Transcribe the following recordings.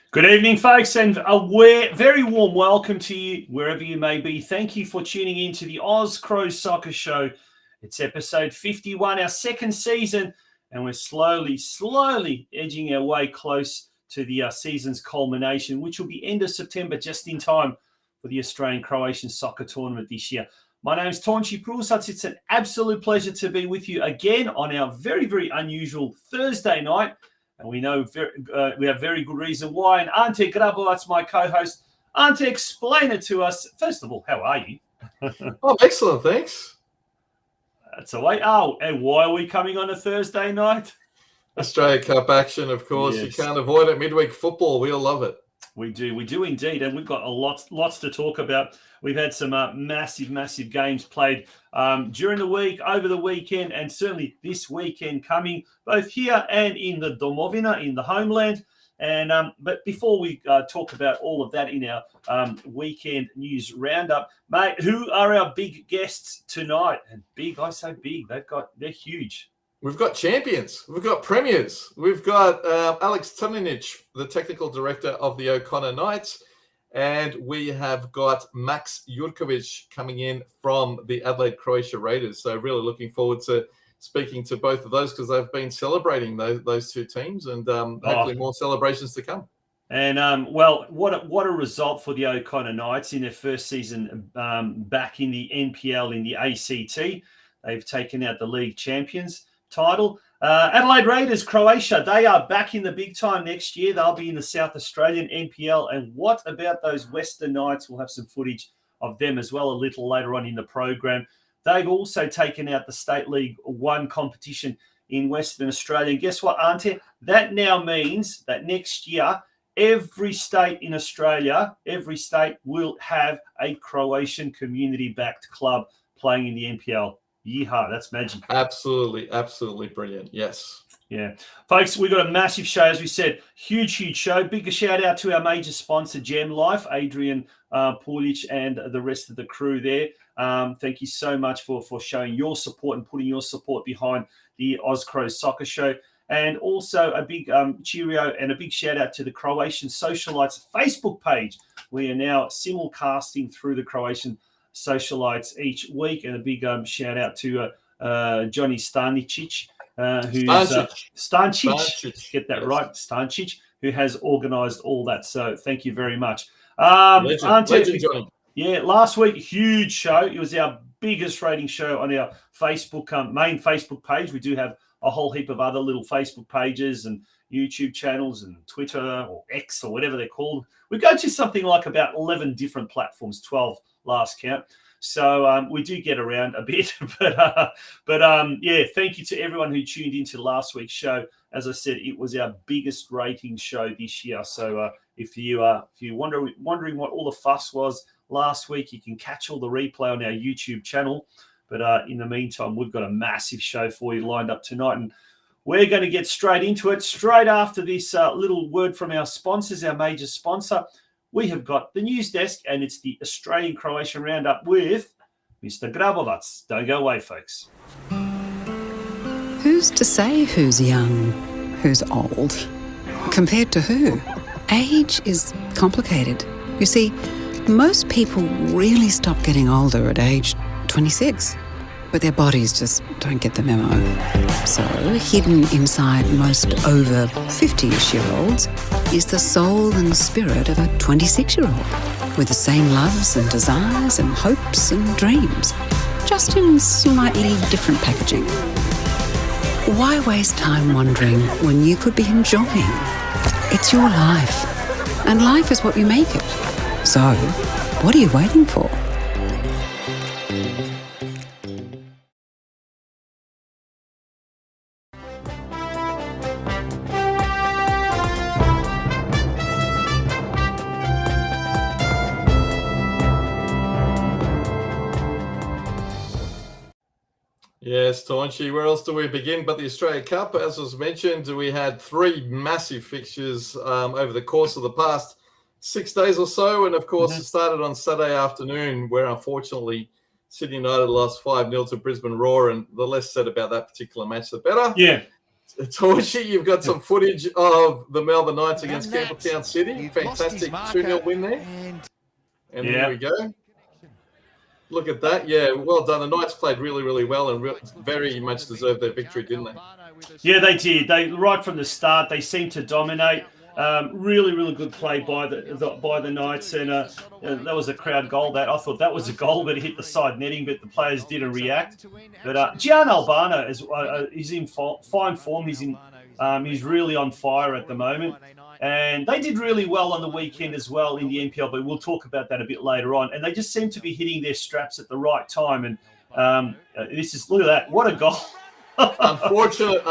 Good evening, folks, and a very warm welcome to you wherever you may be. Thank you for tuning in to the Cro Soccer Show. It's episode 51, our second season, and we're slowly edging our way close to the season's culmination, which will be end of September, just in time for the Australian Croatian Soccer Tournament this year. My name is Tonči Prusac. It's an absolute pleasure to be with you again on our very unusual Thursday night. And we know we have very good reason why. And Ante Grabovac, my co-host. Ante, explain it to us. First of all, how are you? Oh, excellent, thanks. That's the way. Oh, and why are we coming on a Thursday night? Australia Cup action, of course. Yes. You can't avoid it. Midweek football, we all love it. We do indeed. And we've got lots to talk about. We've had some massive games played during the week, over the weekend, and certainly this weekend coming, both here and in the Domovina, in the homeland. And but before we talk about all of that in our weekend news roundup, mate, who are our big guests tonight? And big, I say big. They're huge. We've got champions. We've got premiers. We've got ALEKS TRNININC, the technical director of the O'Connor Knights. And we have got MAKS JURKOVIC coming in from the Adelaide Croatia Raiders. So really looking forward to speaking to both of those because they've been celebrating those two teams and hopefully more celebrations to come. And, well, what a result for the O'Connor Knights in their first season back in the NPL in the ACT. They've taken out the league champions title. Adelaide Raiders, Croatia, they are back in the big time next year. They'll be in the South Australian NPL. And what about those Western Knights? We'll have some footage of them as well a little later on in the program. They've also taken out the State League 1 competition in Western Australia. And guess what, Ante? That now means that next year, every state in Australia, every state will have a Croatian community-backed club playing in the NPL. Yeehaw, that's magic. Absolutely brilliant. Yes. Yeah. Folks, we've got a massive show, as we said. Huge show. Big shout out to our major sponsor, Gem Life, Adrian Pulic and the rest of the crew there. Thank you so much for showing your support and putting your support behind the Cro Soccer Show. And also a big cheerio and a big shout out to the Croatian Socialites Facebook page. We are now simulcasting through the Croatian Socialites each week, and a big shout out to Johnny Stančić, Stančić, get that right, Stančić, who has organised all that. So thank you very much. Legend, Johnny. Yeah, last week, huge show. It was our biggest rating show on our Facebook main Facebook page. We do have a whole heap of other little Facebook pages and YouTube channels and Twitter or X or whatever they're called. We go to something like about 11 different platforms, 12 last count. So we do get around a bit, but yeah, thank you to everyone who tuned into last week's show. As I said, it was our biggest rating show this year. So if you're wondering what all the fuss was last week, you can catch all the replay on our YouTube channel. But in the meantime, we've got a massive show for you lined up tonight, and we're going to get straight into it. Straight after this little word from our sponsors, our major sponsor, we have got the news desk, and it's the Australian Croatian Roundup with Mr. Grabovac. Don't go away, folks. Who's to say who's young, who's old? Compared to who? Age is complicated. You see, most people really stop getting older at age 26, but their bodies just don't get the memo. So, hidden inside most over 50-ish-year-olds is the soul and spirit of a 26-year-old with the same loves and desires and hopes and dreams, just in slightly different packaging. Why waste time wondering when you could be enjoying? It's your life, and life is what you make it. So, what are you waiting for? Yes, Taunchy, where else do we begin but the Australia Cup? As was mentioned, we had 3 massive fixtures over the course of the past 6 days or so. And, of course, it started on Saturday afternoon where, unfortunately, Sydney United lost 5-0 to Brisbane Roar. And the less said about that particular match, the better. Yeah. Taunchy, you've got some footage of the Melbourne Knights against Campbelltown City. Fantastic 2-0 win there. And there we go. Look at that. Yeah, well done. The Knights played really, really well and very much deserved their victory, didn't they? Yeah, they did. They right from the start, they seemed to dominate. Really, really good play by the Knights. And that was a crowd goal. That I thought that was a goal, but it hit the side netting, but the players didn't react. But Gian Albano is in fine form. He's really on fire at the moment. And they did really well on the weekend as well in the NPL, but we'll talk about that a bit later on. And they just seem to be hitting their straps at the right time. And look at that. What a goal. Unfortunate,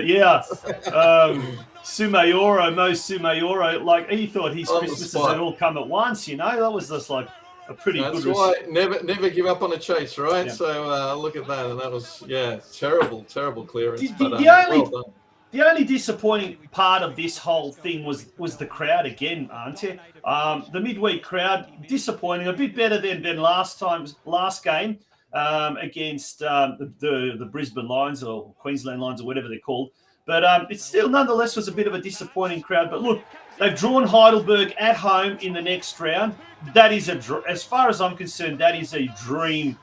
yeah. Mo Sumayoro, like he thought his Christmases had all come at once, That was just like a pretty good. That's why never give up on a chase, right? Yeah. So look at that, and that was terrible clearance. The only disappointing part of this whole thing was the crowd again, Ante. The midweek crowd, disappointing, a bit better than last game against the Brisbane Lions or Queensland Lions or whatever they're called. But it still nonetheless was a bit of a disappointing crowd. But look, they've drawn Heidelberg at home in the next round. That is as far as I'm concerned, that is a dream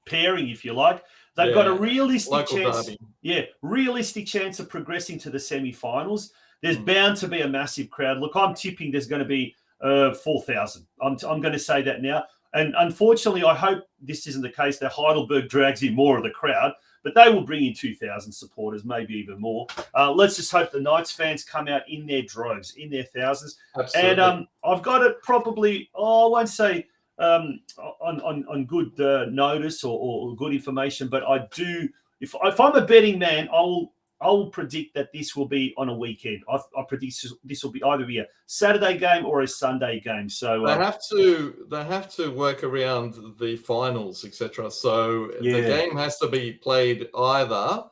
pairing, if you like. They've got a realistic chance. Derby. Yeah, realistic chance of progressing to the semi-finals. There's bound to be a massive crowd. Look, I'm tipping there's going to be 4,000. I'm going to say that now. And unfortunately, I hope this isn't the case, that Heidelberg drags in more of the crowd, but they will bring in 2,000 supporters, maybe even more. Let's just hope the Knights fans come out in their droves, in their thousands. Absolutely. And I've got it probably, I won't say on good notice or good information, but I do. If I'm a betting man, I will predict that this will be on a weekend. I predict this will be either be a Saturday game or a Sunday game. So they have to work around the finals, etc. So the game has to be played either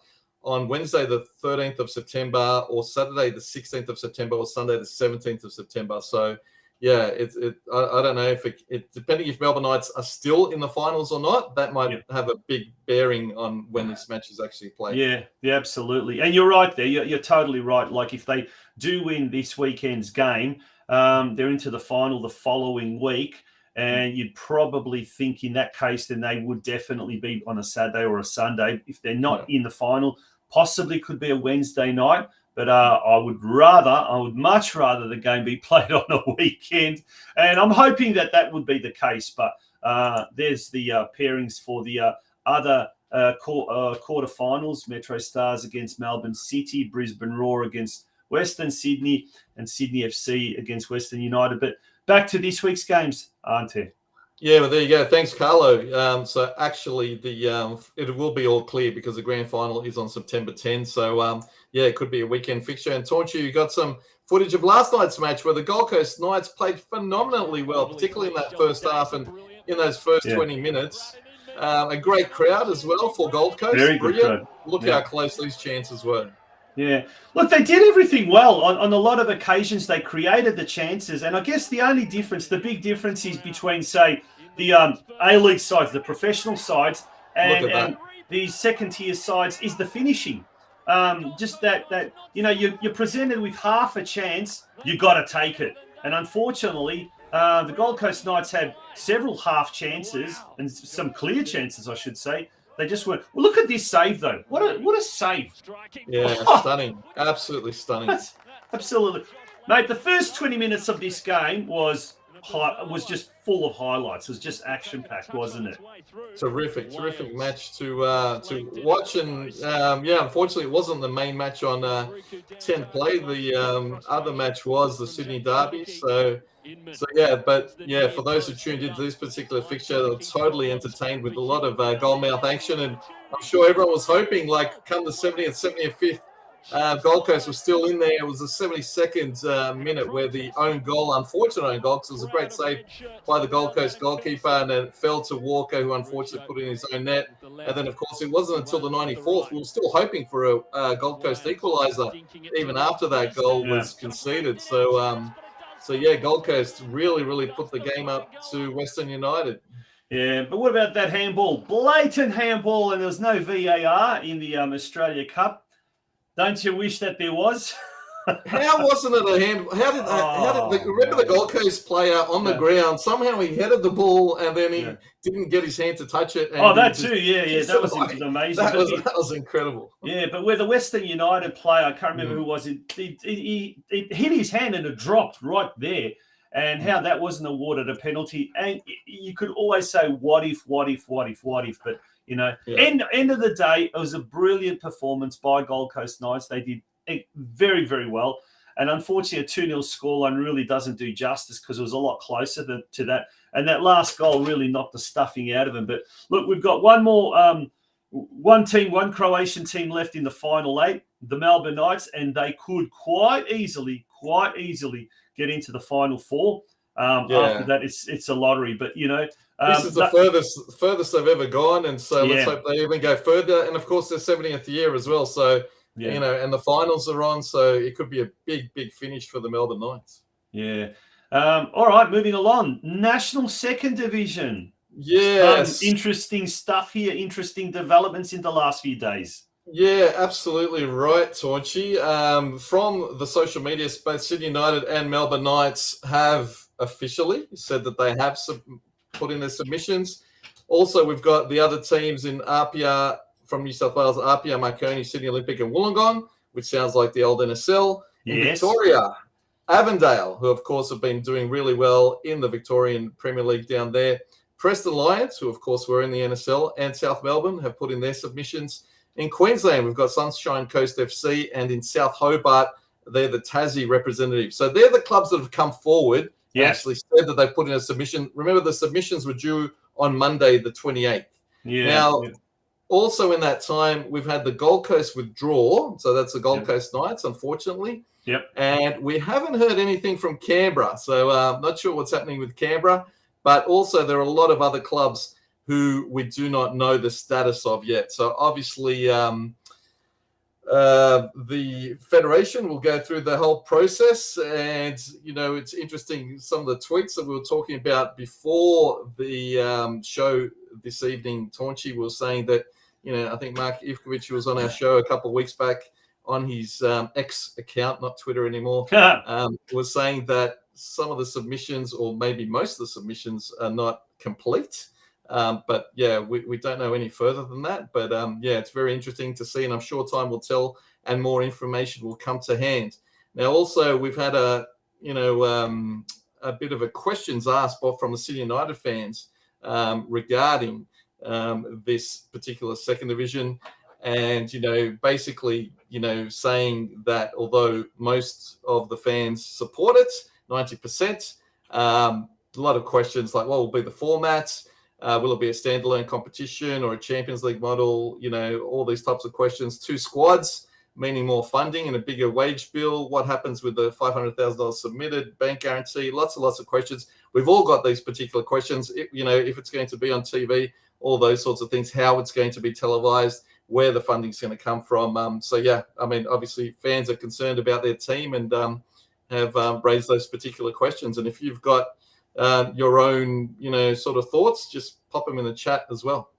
on Wednesday the 13th of September or Saturday the 16th of September or Sunday the 17th of September. So yeah, I don't know if it depending if Melbourne Knights are still in the finals or not, that might have a big bearing on when this match is actually played. Yeah, absolutely. And you're right there. You're totally right. Like if they do win this weekend's game, they're into the final the following week. And you'd probably think in that case, then they would definitely be on a Saturday or a Sunday. If they're not in the final, possibly could be a Wednesday night. But I would much rather the game be played on a weekend. And I'm hoping that would be the case. But there's the pairings for the other quarterfinals. Metro Stars against Melbourne City, Brisbane Roar against Western Sydney, and Sydney FC against Western United. But back to this week's games, aren't there? Yeah, well, there you go. Thanks, Carlo. So actually, it will be all clear because the grand final is on September 10. So, it could be a weekend fixture. And Taunchy, you got some footage of last night's match where the Gold Coast Knights played phenomenally well, particularly in that first half and in those first 20 minutes. A great crowd as well for Gold Coast. Very good crowd. Look how close these chances were. Yeah. Look, they did everything well. On a lot of occasions, they created the chances. And I guess the big difference is between, say, the A-League sides, the professional sides, and the second-tier sides is the finishing. Just that you're presented with half a chance, you got to take it. And unfortunately, the Gold Coast Knights had several half chances and some clear chances, I should say. They just weren't. Well, look at this save, though. What a save. Yeah, stunning. Absolutely stunning. Absolutely. Mate, the first 20 minutes of this game was was just full of highlights. It was just action-packed, wasn't it? Terrific match to watch, and unfortunately it wasn't the main match on 10 play. The other match was the Sydney Derby. So for those who tuned into this particular fixture, they were totally entertained with a lot of goalmouth action, and I'm sure everyone was hoping, like, come the 70th, 75th. Gold Coast was still in there. It was the 72nd minute where the unfortunate own goal, because it was a great save by the Gold Coast goalkeeper, and it fell to Walker, who unfortunately put in his own net. And then, of course, it wasn't until the 94th. We were still hoping for a Gold Coast equaliser, even after that goal was conceded. So, Gold Coast really put the game up to Western United. Yeah, but what about that handball? Blatant handball, and there was no VAR in the Australia Cup. Don't you wish that there was? How wasn't it a hand? Remember the Gold Coast player on the ground? Somehow he headed the ball and then he didn't get his hand to touch it. And that too, that was amazing. That was incredible. Yeah, but with the Western United player, I can't remember who it was. He hit his hand and it dropped right there. And how that wasn't awarded a penalty. And you could always say, what if? But end of the day, it was a brilliant performance by Gold Coast Knights. They did very, very well. And unfortunately, a 2-0 scoreline really doesn't do justice, because it was a lot closer to that. And that last goal really knocked the stuffing out of them. But look, we've got one Croatian team left in the final 8, the Melbourne Knights, and they could quite easily get into the final 4. After that, it's a lottery. But, this is the furthest they've ever gone, and so let's hope they even go further. And of course, their 70th year as well. So and the finals are on, so it could be a big finish for the Melbourne Knights. Yeah. All right, moving along. National Second Division. Yes. Interesting stuff here. Interesting developments in the last few days. Yeah, absolutely right, Torchy. From the social media space, Sydney United and Melbourne Knights have officially said that they have put in their submissions. Also, we've got the other teams in RPR from New South Wales, RPR, Marconi, Sydney Olympic and Wollongong, which sounds like the old NSL. In Victoria, Avondale, who of course have been doing really well in the Victorian Premier League down there. Preston Lions, who of course were in the NSL, and South Melbourne have put in their submissions. In Queensland, we've got Sunshine Coast FC, and in South Hobart, they're the Tassie representatives. So they're the clubs that have come forward and actually said that they put in a submission. Remember, the submissions were due on Monday, the 28th. Also in that time, we've had the Gold Coast withdraw. So that's the Gold Coast Knights, unfortunately. And we haven't heard anything from Canberra. So I'm not sure what's happening with Canberra. But also there are a lot of other clubs who we do not know the status of yet. So obviously the federation will go through the whole process. And, it's interesting, some of the tweets that we were talking about before the show this evening, Taunchy was saying that, I think Mark Ivkovic, who was on our show a couple of weeks back on his X account, not Twitter anymore, was saying that some of the submissions, or maybe most of the submissions, are not complete. But we don't know any further than that. But it's very interesting to see, and I'm sure time will tell, and more information will come to hand. Now, also, we've had a bit of a questions asked from the Sydney United fans regarding this particular second division, and basically saying that although most of the fans support it, 90%, a lot of questions like, what will be the formats? Will it be a standalone competition or a Champions League model? All these types of questions. 2 squads, meaning more funding and a bigger wage bill. What happens with the $500,000 submitted, bank guarantee? Lots of questions. We've all got these particular questions. If it's going to be on TV, all those sorts of things, how it's going to be televised, where the funding's going to come from. Obviously fans are concerned about their team and have raised those particular questions. And if you've got your own, sort of thoughts, just pop them in the chat as well.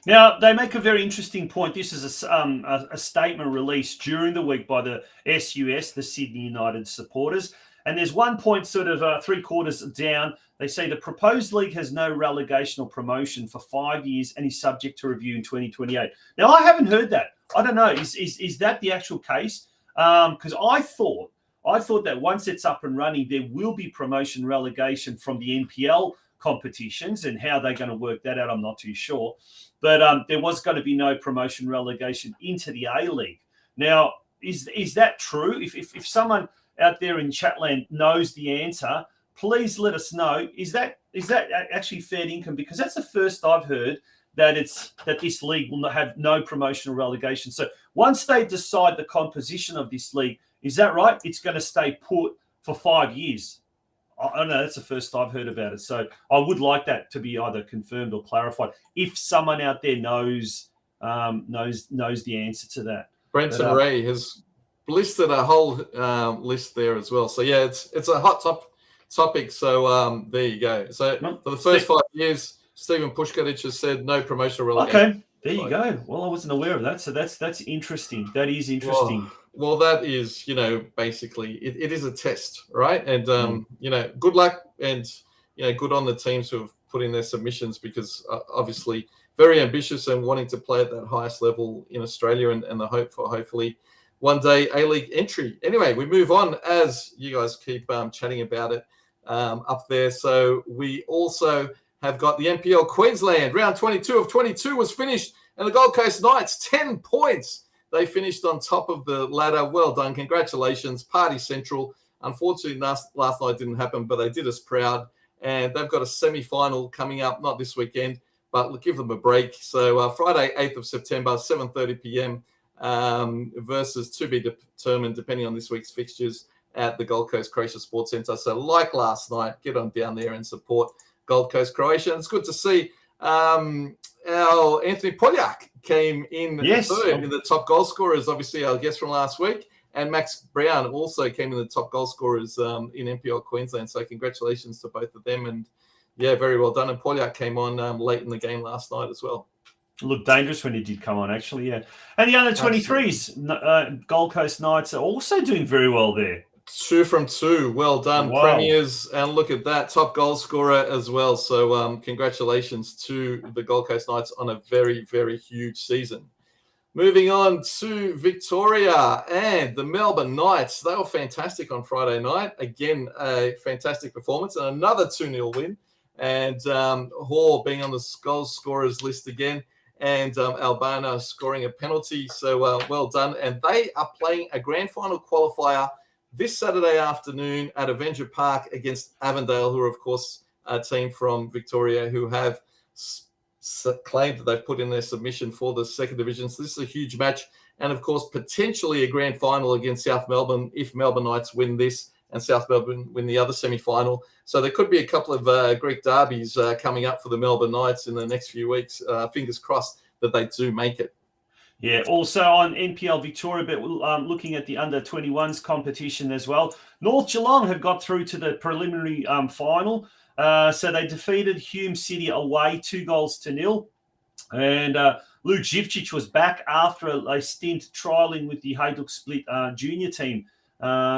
Now, they make a very interesting point. This is a statement released during the week by the SUS, the Sydney United supporters. And there's one point sort of 3 quarters down. They say the proposed league has no relegation or promotion for 5 years and is subject to review in 2028. Now, I haven't heard that. I don't know. Is that the actual case? Because I thought I thought that once it's up and running, there will be promotion relegation from the NPL competitions, and how they're going to work that out, I'm not too sure. But there was going to be no promotion relegation into the A-League. Now, is that true? If someone out there in Chatland knows the answer, please let us know. Is that actually fair income? Because that's the first I've heard that this league will have no promotion or relegation. So once they decide the composition of this league, is that right? It's going to stay put for 5 years. I don't know. That's the first I've heard about it. So I would like that to be either confirmed or clarified. If someone out there knows the answer to that. Brenton Ray has listed a whole list there as well. So yeah, it's a hot topic. So there you go. So for the first 5 years, Stephen Pushkaric has said no promotion relegation. Okay, there you go. Well, I wasn't aware of that. So that's interesting. That is interesting. Well, that is, basically it is a test, right? And, good luck and, good on the teams who have put in their submissions, because obviously very ambitious and wanting to play at that highest level in Australia, and the hope for hopefully one day A-League entry. Anyway, we move on as you guys keep chatting about it up there. So we also have got the NPL Queensland. Round 22 of 22 was finished, and the Gold Coast Knights, 10 points. They finished on top of the ladder. Well done. Congratulations. Party Central. Unfortunately, last night didn't happen, but they did us proud. And they've got a semi-final coming up, not this weekend, but we'll give them a break. So Friday, 8th of September, 7:30 p.m. Versus to be determined, depending on this week's fixtures, at the Gold Coast Croatia Sports Centre. So like last night, get on down there and support Gold Coast Croatia. It's good to see our Anthony Poljak came in third in the top goal scorers, obviously our guest from last week. And Max Brown also came in the top goal scorers in NPL Queensland. So congratulations to both of them. And yeah, very well done. And Poljak came on late in the game last night as well. It looked dangerous when he did come on, actually, yeah. And the under 23s, Gold Coast Knights are also doing very well there. 2 from 2. Well done. Wow. Premiers. And look at that. Top goal scorer as well. So congratulations to the Gold Coast Knights on a very, very huge season. Moving on to Victoria and the Melbourne Knights. They were fantastic on Friday night. Again, a fantastic performance and another 2-0 win. And Hoare being on the goal scorers list again. And Albana scoring a penalty. So well done. And they are playing a grand final qualifier this Saturday afternoon at Avenger Park against Avondale, who are, of course, a team from Victoria who have claimed that they've put in their submission for the second division. So this is a huge match. And, of course, potentially a grand final against South Melbourne if Melbourne Knights win this and South Melbourne win the other semi-final. So there could be a couple of Greek derbies coming up for the Melbourne Knights in the next few weeks. Fingers crossed that they do make it. Yeah, also on NPL Victoria, but looking at the under-21s competition as well. North Geelong have got through to the preliminary final. So they defeated Hume City away 2-0. And Lou Jivcic was back after a stint trialling with the Hajduk Split junior team.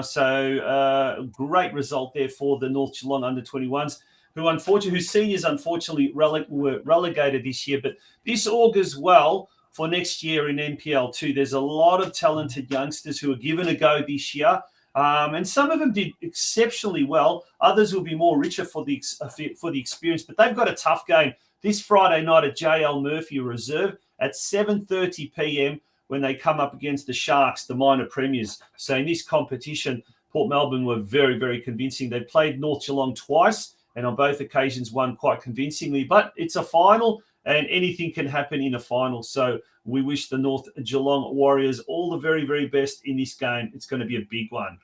So great result there for the North Geelong under-21s, whose seniors unfortunately were relegated this year. But this augurs well for next year in NPL too. There's a lot of talented youngsters who are given a go this year. And some of them did exceptionally well. Others will be more richer for the experience. But they've got a tough game this Friday night at JL Murphy Reserve at 7:30 p.m. when they come up against the Sharks, the minor premiers. So in this competition, Port Melbourne were very, very convincing. They played North Geelong twice and on both occasions won quite convincingly. But it's a final and anything can happen in a final. So we wish the North Geelong Warriors all the very, very best in this game. It's going to be a big one.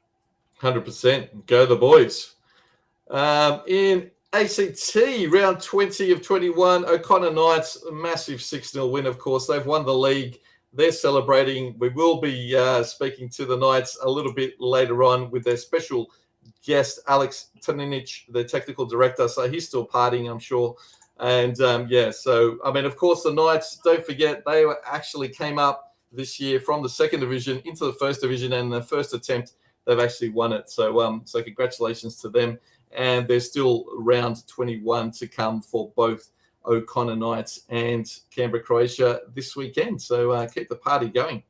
100%. Go the boys. In ACT, round 20 of 21, O'Connor Knights, a massive 6-0 win, of course. They've won the league. They're celebrating. We will be speaking to the Knights a little bit later on with their special guest, ALEKS, the technical director. So he's still partying, I'm sure. And, so, of course, the Knights, don't forget, they actually came up this year from the second division into the first division, and the first attempt, they've actually won it. So congratulations to them. And there's still round 21 to come for both O'Connor Knights and Canberra Croatia this weekend. So keep the party going.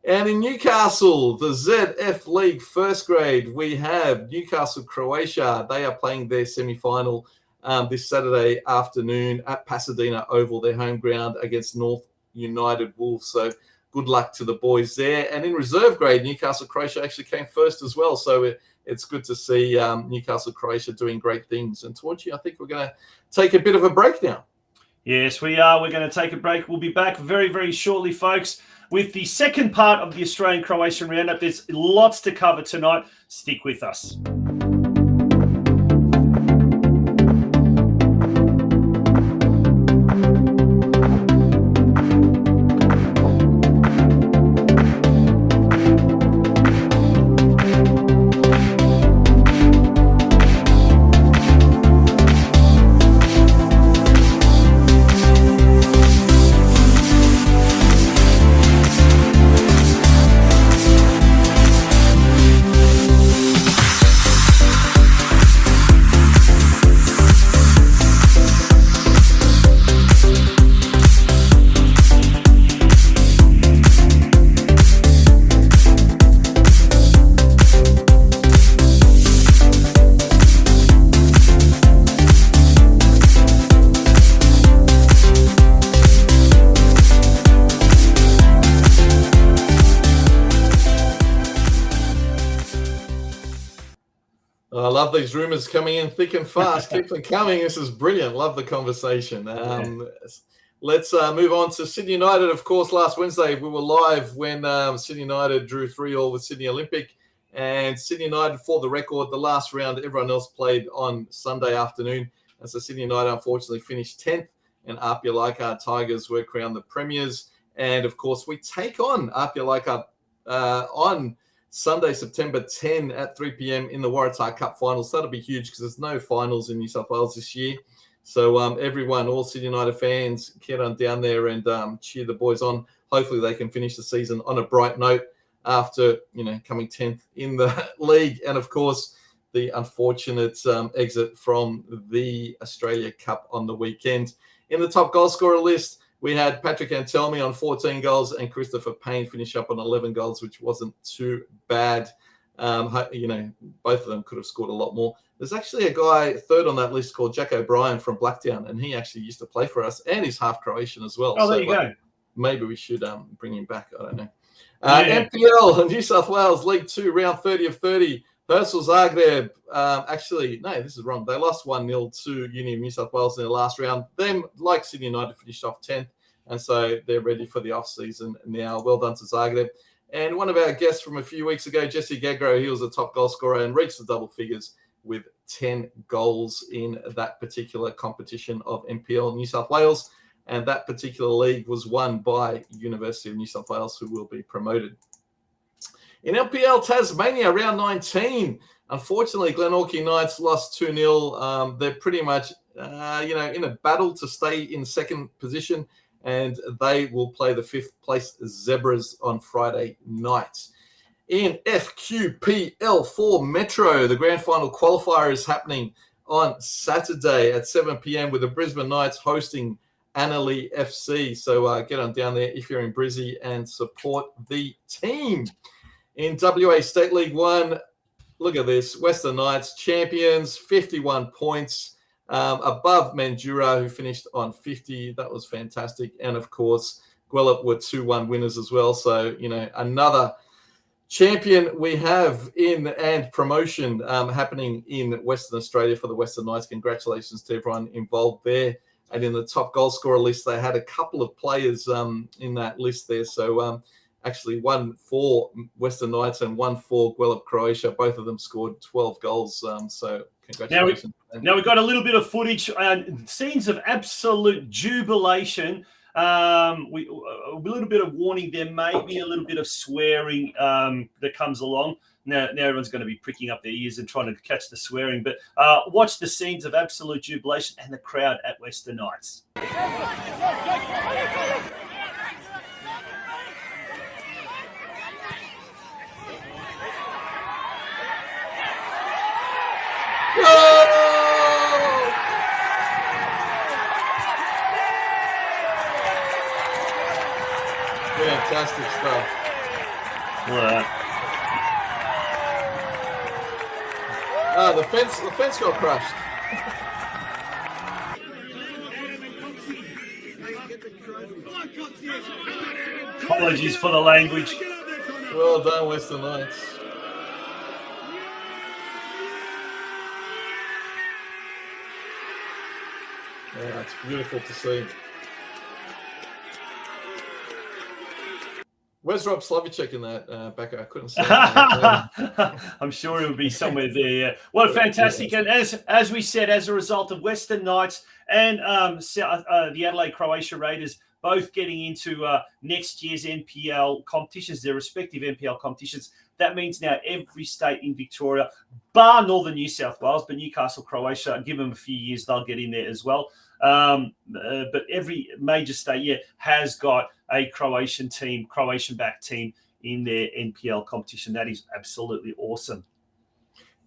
And in Newcastle, the ZF League first grade, we have Newcastle Croatia. They are playing their semi-final this Saturday afternoon at Pasadena Oval, their home ground, against North United Wolves. So good luck to the boys there. And in reserve grade, Newcastle Croatia actually came first as well. So it's good to see Newcastle Croatia doing great things. And Torchy, I think we're going to take a bit of a break now. Yes, we are. We're going to take a break. We'll be back very, very shortly, folks, with the second part of the Australian Croatian Roundup. There's lots to cover tonight. Stick with us. I love these rumors coming in thick and fast. Keep them coming. This is brilliant. Love the conversation. Let's move on to Sydney United. Of course, last Wednesday we were live when Sydney United drew 3-3 with Sydney Olympic. And Sydney United, for the record, the last round, everyone else played on Sunday afternoon. And so Sydney United unfortunately finished 10th, and Apia Leichhardt Tigers were crowned the premiers. And of course, we take on Apia Leichhardt on Sunday, September 10 at 3 p.m. in the Waratah Cup finals. That'll be huge because there's no finals in New South Wales this year. So everyone, all Sydney United fans, get on down there and cheer the boys on. Hopefully they can finish the season on a bright note after, coming 10th in the league. And of course, the unfortunate exit from the Australia Cup on the weekend. In the top goal scorer list, we had Patrick Antelmi on 14 goals and Christopher Payne finish up on 11 goals, which wasn't too bad. Both of them could have scored a lot more. There's actually a guy third on that list called Jack O'Brien from Blacktown, and he actually used to play for us, and he's half Croatian as well. Oh, there you go. Maybe we should bring him back. I don't know. NPL, New South Wales League 2, round 30 of 30. Hersel Zagreb, this is wrong. They lost 1-0 to Uni of New South Wales in the last round. Them, like Sydney United, finished off 10th, and so they're ready for the off-season now. Well done to Zagreb. And one of our guests from a few weeks ago, Jesse Gagro, he was a top goal scorer and reached the double figures with 10 goals in that particular competition of NPL New South Wales. And that particular league was won by University of New South Wales, who will be promoted. In NPL Tasmania, round 19, unfortunately, Glenorchy Knights lost 2-0. They're pretty much, in a battle to stay in second position, and they will play the 5th place Zebras on Friday night. In FQPL 4 Metro, the grand final qualifier is happening on Saturday at 7 p.m. with the Brisbane Knights hosting Annalee FC. So get on down there if you're in Brizzy and support the team. In WA State League 1, look at this. Western Knights champions, 51 points, above Mandurah, who finished on 50. That was fantastic. And, of course, Guelph were 2-1 winners as well. So, another champion we have and promotion happening in Western Australia for the Western Knights. Congratulations to everyone involved there. And in the top goal scorer list, they had a couple of players in that list there. So, actually, one for Western Knights and one for Guelph Croatia. Both of them scored 12 goals. So congratulations. Now we've got a little bit of footage, scenes of absolute jubilation. A little bit of warning. There may be a little bit of swearing that comes along. Now everyone's going to be pricking up their ears and trying to catch the swearing. But watch the scenes of absolute jubilation and the crowd at Western Knights. Fantastic stuff. The fence got crushed. Apologies for the language. Well done, Western Knights. Yeah, it's beautiful to see. Where's Rob Slavicek in that back? I couldn't see it. I'm sure it would be somewhere there. Yeah. Well, fantastic. And as we said, as a result of Western Knights and the Adelaide Croatia Raiders both getting into next year's NPL competitions, their respective NPL competitions, that means now every state in Victoria, bar Northern New South Wales, but Newcastle, Croatia, give them a few years, they'll get in there as well. But every major state, has got a Croatian-backed team in their NPL competition. That is absolutely awesome.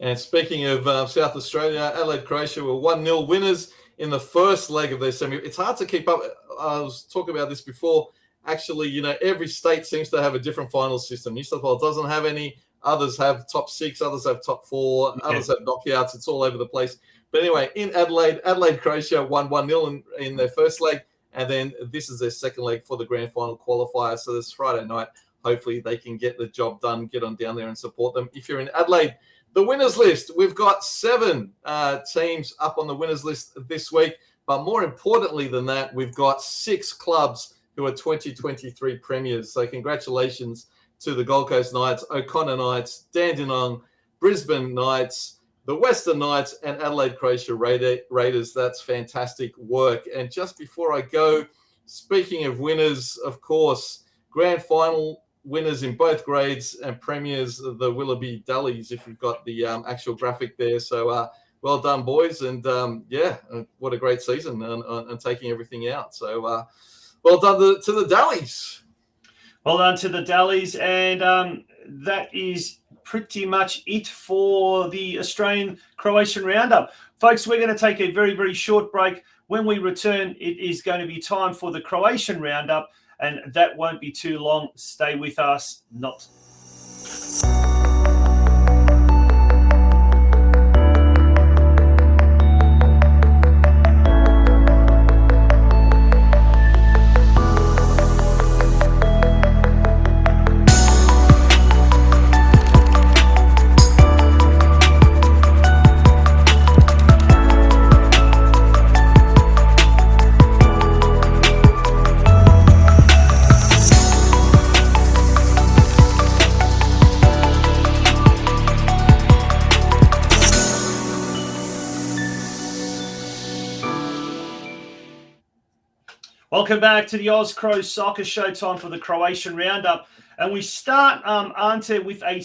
And speaking of South Australia, Adelaide Croatia were 1-0 winners in the first leg of their semi. It's hard to keep up. I was talking about this before. Actually, every state seems to have a different final system. New South Wales doesn't have any. Others have top 6. Others have top 4. Others have knockouts. It's all over the place. But anyway, in Adelaide Croatia won 1-0 in their first leg. And then this is their second leg for the grand final qualifier. So this Friday night, hopefully they can get the job done, get on down there and support them. If you're in Adelaide, the winners list, we've got 7 teams up on the winners list this week. But more importantly than that, we've got 6 clubs who are 2023 premiers. So congratulations to the Gold Coast Knights, O'Connor Knights, Dandenong, Brisbane Knights, the Western Knights, and Adelaide Croatia Raiders. That's fantastic work. And just before I go, speaking of winners, of course, grand final winners in both grades and premiers, the Willoughby Dullies, if you've got the actual graphic there. So well done, boys. And what a great season and taking everything out. So well done to the Dullies. Well done to the Dullies. And that is pretty much it for the Australian Croatian Roundup. Folks, we're going to take a very, very short break. When we return, it is going to be time for the Croatian Roundup, and that won't be too long. Stay with us. Welcome back to the Cro Soccer Show, time for the Croatian Roundup. And we start, Ante, with a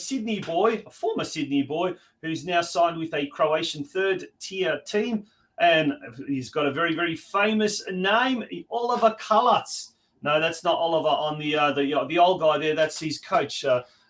former Sydney boy, who's now signed with a Croatian third-tier team. And he's got a very, very famous name, Oliver Kalac. No, that's not Oliver on the old guy there. That's his coach,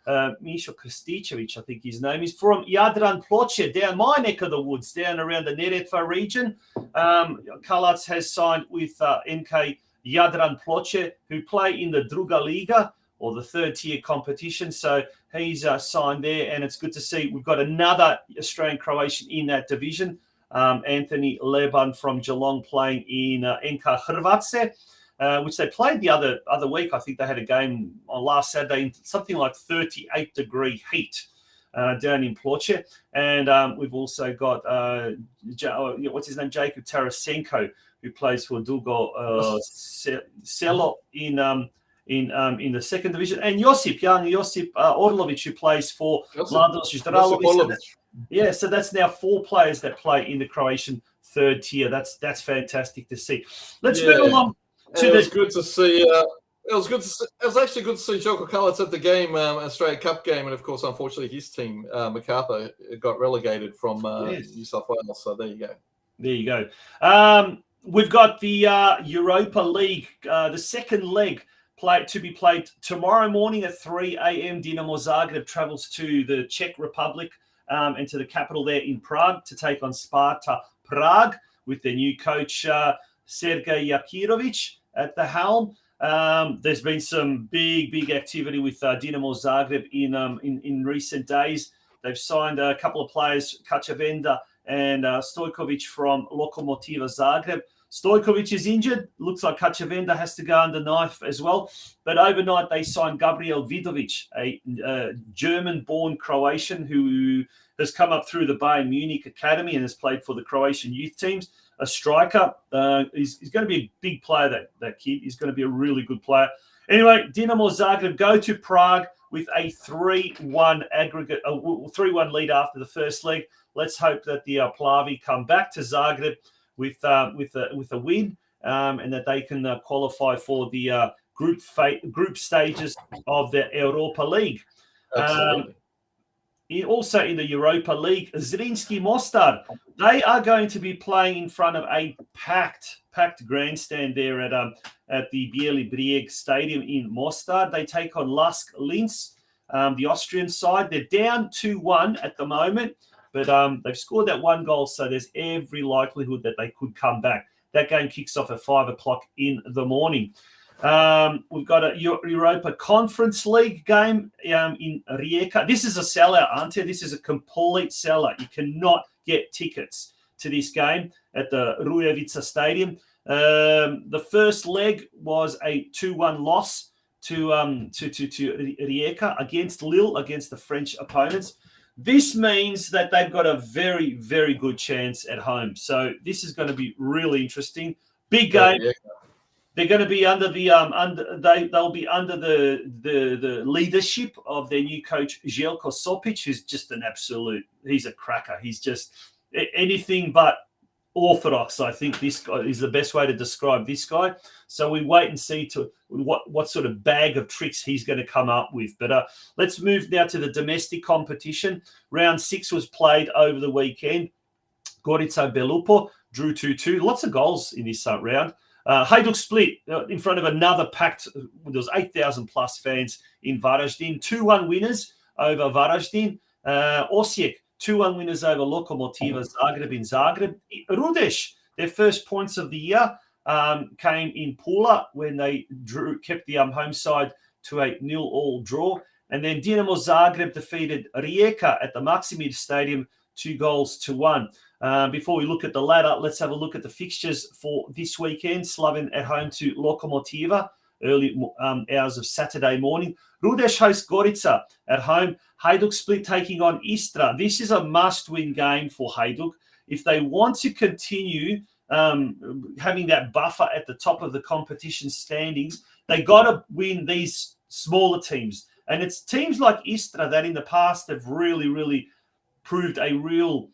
Mišo Krstičević, I think his name is, from Jadran Ploče, down my neck of the woods, down around the Neretva region. Kalac has signed with NK Jadran Ploče, who play in the Druga Liga, or the third-tier competition. So he's signed there, and it's good to see we've got another Australian Croatian in that division, Anthony Leban from Geelong, playing in NK Hrvatske, which they played the other week. I think they had a game on last Saturday in something like 38-degree heat down in Ploče. And we've also got, what's his name, Jacob Tarasenko, who plays for Dugo Selo in the second division, and Josip Orlovic, who plays for Mladost Zdralovic. Yeah, so that's now 4 players that play in the Croatian third tier. That's fantastic to see. Let's move along. It was good to see. It was actually good to see Joko Kalac at the game, Australia Cup game, and of course, unfortunately, his team, MacArthur, got relegated from New South Wales. So there you go. There you go. We've got the Europa League, the second leg to be played tomorrow morning at 3 a.m. Dinamo Zagreb travels to the Czech Republic and to the capital there in Prague to take on Sparta Prague with their new coach, Sergej Jakirovic, at the helm. There's been some big activity with Dinamo Zagreb in recent days. They've signed a couple of players, Kacavenda and Stojkovic from Lokomotiva Zagreb. Stojkovic is injured. Looks like Kacavenda has to go under knife as well. But overnight, they signed Gabriel Vidovic, a German-born Croatian who has come up through the Bayern Munich Academy and has played for the Croatian youth teams. A striker. He's going to be a big player, that kid. He's going to be a really good player. Anyway, Dinamo Zagreb go to Prague with a 3-1 aggregate, a 3-1 lead after the first leg. Let's hope that the Plavi come back to Zagreb with a win, and that they can qualify for the group stages of the Europa League. Also in the Europa League, Zrinski Mostar, they are going to be playing in front of a packed grandstand there at the Bijeli Brijeg Stadium in Mostar. They take on Lask Linz, the Austrian side. They're down 2-1 at the moment, but they've scored that one goal, so there's every likelihood that they could come back. That game kicks off at 5 o'clock in the morning. We've got a Europa Conference League game in Rijeka. This is a sellout, Ante. This is a complete sellout. You cannot get tickets to this game at the Rujevica Stadium. The first leg was a 2-1 loss to Rijeka against Lille, against the French opponents. This means that they've got a very, very good chance at home. So this is going to be really interesting. Big game. Yeah. They're going to be under the they'll be under the leadership of their new coach Željko Sopic, who's just an absolute. He's a cracker. He's just anything but orthodox. I think this guy is the best way to describe this guy. So we wait and see what sort of bag of tricks he's going to come up with. But let's move now to the domestic competition. Round 6 was played over the weekend. Gorica Belupo drew 2-2. Lots of goals in this round. Hajduk Split in front of another packed, there was 8,000 plus fans in Varaždin. 2-1 winners over Varaždin. Osijek, 2-1 winners over Lokomotiva Zagreb in Zagreb. Rudeš, their first points of the year came in Pula when they kept the home side to a 0-0 draw. And then Dinamo Zagreb defeated Rijeka at the Maksimir Stadium 2-1. Before we look at the ladder, let's have a look at the fixtures for this weekend. Slaven at home to Lokomotiva, early hours of Saturday morning. Rudeš hosts Gorica at home. Hajduk Split taking on Istra. This is a must-win game for Hajduk. If they want to continue having that buffer at the top of the competition standings, they got to win these smaller teams. And it's teams like Istra that in the past have really, really proved a real...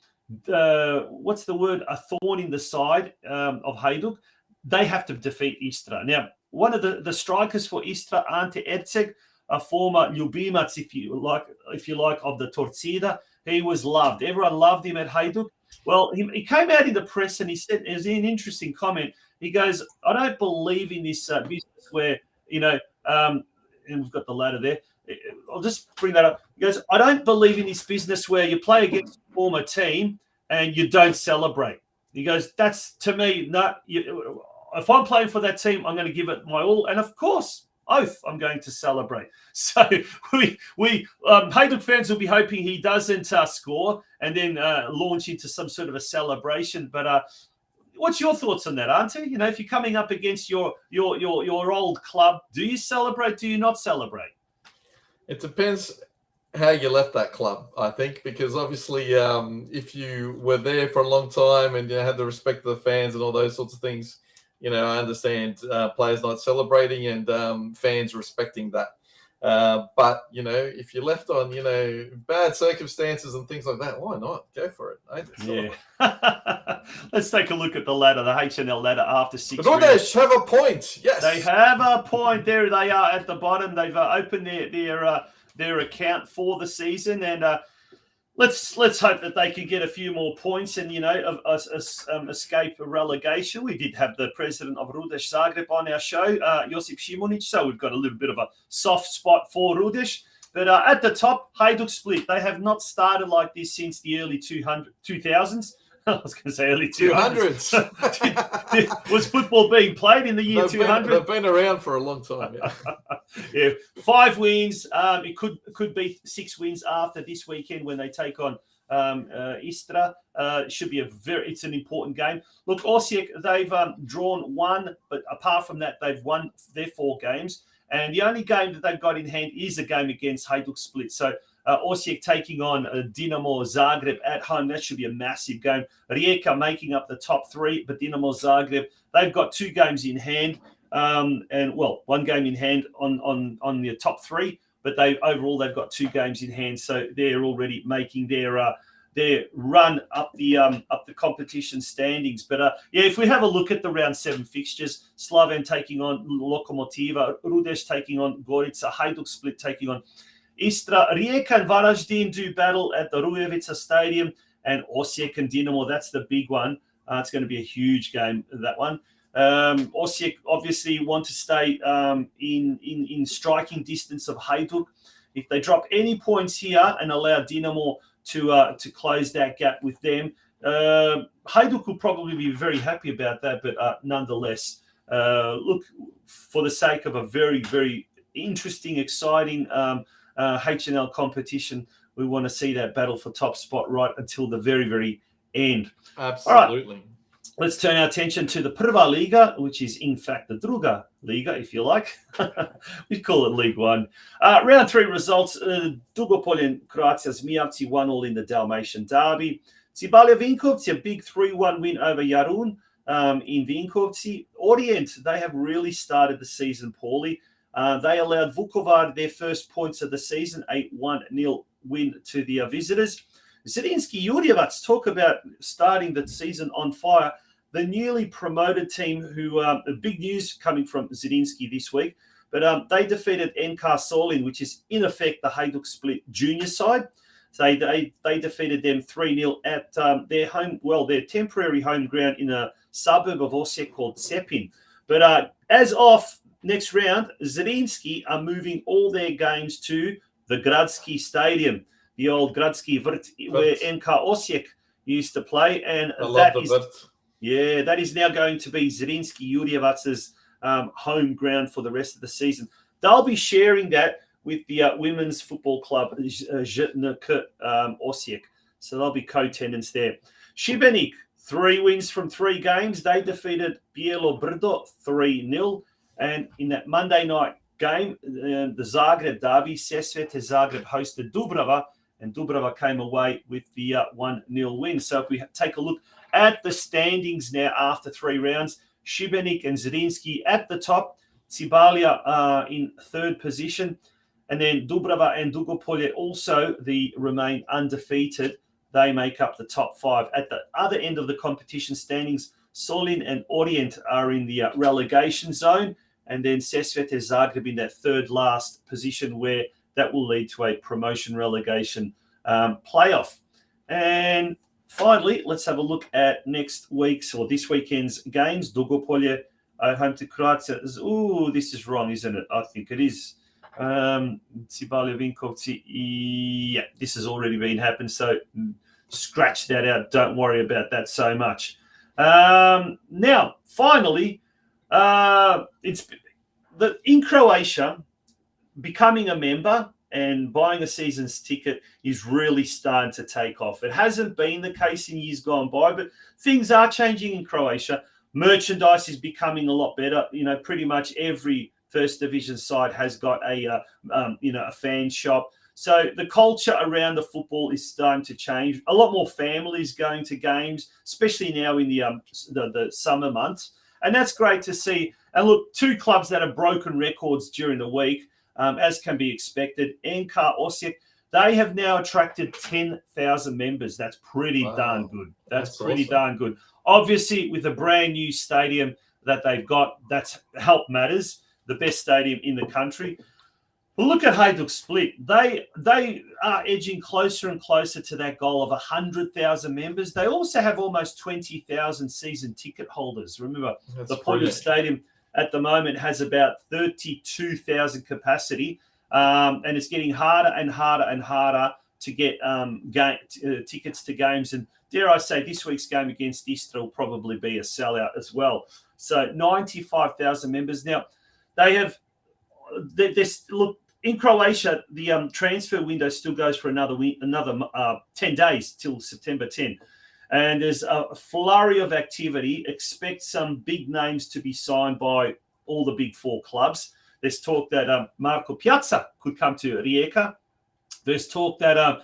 what's the word? A thorn in the side of Hajduk. They have to defeat Istra. Now, one of the strikers for Istra, Ante Erceg, a former Ljubimac, if you like, of the Torcida, he was loved. Everyone loved him at Hajduk. Well, he came out in the press and he said, it was an interesting comment. He goes, I don't believe in this business where, and we've got the ladder there. I'll just bring that up. He goes, I don't believe in this business where you play against a former team and you don't celebrate. He goes, that's, to me, if I'm playing for that team, I'm going to give it my all. And of course, I'm going to celebrate. So Hajduk fans will be hoping he doesn't score and then launch into some sort of a celebration. But what's your thoughts on that, Ante? If you're coming up against your old club, do you celebrate? Do you not celebrate? It depends how you left that club, I think, because obviously if you were there for a long time and you had the respect of the fans and all those sorts of things, I understand players not celebrating and fans respecting that. But, if you left on, bad circumstances and things like that, why not? Go for it. Yeah. Let's take a look at the ladder, the HNL ladder after 6 rounds. Rudeš have a point. Yes. They have a point. There they are at the bottom. They've opened their account for the season. And let's hope that they can get a few more points and, escape relegation. We did have the president of Rudeš Zagreb on our show, Josip Šimunić, so we've got a little bit of a soft spot for Rudeš. But at the top, Hajduk Split. They have not started like this since the early 2000s. I was going to say early 200s. Was football being played in the year 200? They've been around for a long time. Yeah. Yeah, 5 wins. It could be 6 wins after this weekend when they take on Istra. Should be it's an important game. Look, Osijek, they've drawn 1, but apart from that, they've won their 4 games. And the only game that they've got in hand is a game against Hajduk Split. So Osijek taking on Dinamo Zagreb at home. That should be a massive game. Rijeka making up the top 3, but Dinamo Zagreb, they've got 2 games in hand. And 1 game in hand on the top 3, but overall they've got 2 games in hand. So they're already making their run up the competition standings. But if we have a look at the round 7 fixtures, Slaven taking on Lokomotiva, Rudeš taking on Gorica, Hajduk Split taking on Istra, Rijeka and Varaždin do battle at the Rujevica Stadium, and Osijek and Dinamo, that's the big one. It's going to be a huge game, that one. Osijek obviously want to stay in striking distance of Hajduk. If they drop any points here and allow Dinamo to close that gap with them, Hajduk will probably be very happy about that. But nonetheless, look, for the sake of a very, very interesting, exciting HNL competition, we want to see that battle for top spot right until the very, very end. Absolutely. All right. Let's turn our attention to the Prva Liga, which is in fact the Druga Liga, if you like. We call it League One. Round 3 results. Dugopolje Croatia Zmijavci 1-1 in the Dalmatian derby. Cibalja Vinkovci, a big 3-1 win over Jarun in Vinkovci. Orient, they have really started the season poorly. They allowed Vukovar their first points of the season, 1-0 win to the visitors. Zrinski Jurjevac, talk about starting the season on fire. The newly promoted team, who big news coming from Zrinski this week, but they defeated NK Solin, which is in effect the Hajduk Split junior side. So they defeated them 3-0 at their temporary home ground in a suburb of Osijek called Sepin. But as of next round, Zrinski are moving all their games to the Gradski Stadium, the old Gradski Vrt, where NK Osijek used to play. And that is now going to be Zrinski Jurjevac's home ground for the rest of the season. They'll be sharing that with the women's football club, ZNK Osijek. So they'll be co-tenants there. Šibenik, 3 wins from 3 games. They defeated Bijelo Brdo 3-0. And in that Monday night game, the Zagreb derby, Sesvete Zagreb hosted Dubrava, and Dubrava came away with the 1-0 win. So if we take a look at the standings now after 3 rounds, Šibenik and Zrinski at the top, Cibalja in 3rd position, and then Dubrava and Dugopolje also remain undefeated. They make up the top 5. At the other end of the competition standings, Solin and Orient are in the relegation zone, and then Sesvete Zagreb in that 3rd last position, where that will lead to a promotion relegation playoff. And finally, let's have a look at next week's or this weekend's games. Dugopolje at home to Croatia. This is wrong, isn't it? I think it is. Cibalja Vinkovci. Yeah, this has already been happened, so scratch that out. Don't worry about that so much. Now, finally, in Croatia, becoming a member and buying a season's ticket is really starting to take off. It hasn't been the case in years gone by, but things are changing in Croatia. Merchandise is becoming a lot better. Pretty much every first division side has got a fan shop. So the culture around the football is starting to change. A lot more families going to games, especially now in the summer months. And that's great to see. And look, 2 clubs that have broken records during the week, as can be expected. NK Osijek, they have now attracted 10,000 members. That's pretty darn good. That's pretty awesome. Darn good. Obviously, with a brand new stadium that they've got, that's help matters. The best stadium in the country. Well, look at Hajduk Split. They are edging closer and closer to that goal of 100,000 members. They also have almost 20,000 season ticket holders. Remember, the Polje Stadium at the moment has about 32,000 capacity, and it's getting harder and harder and harder to get tickets to games. And dare I say, this week's game against Istra will probably be a sellout as well. So 95,000 members. Now, they have look, in Croatia, the transfer window still goes for another 10 days till September 10. And there's a flurry of activity. Expect some big names to be signed by all the big four clubs. There's talk that Marko Piazza could come to Rijeka. There's talk that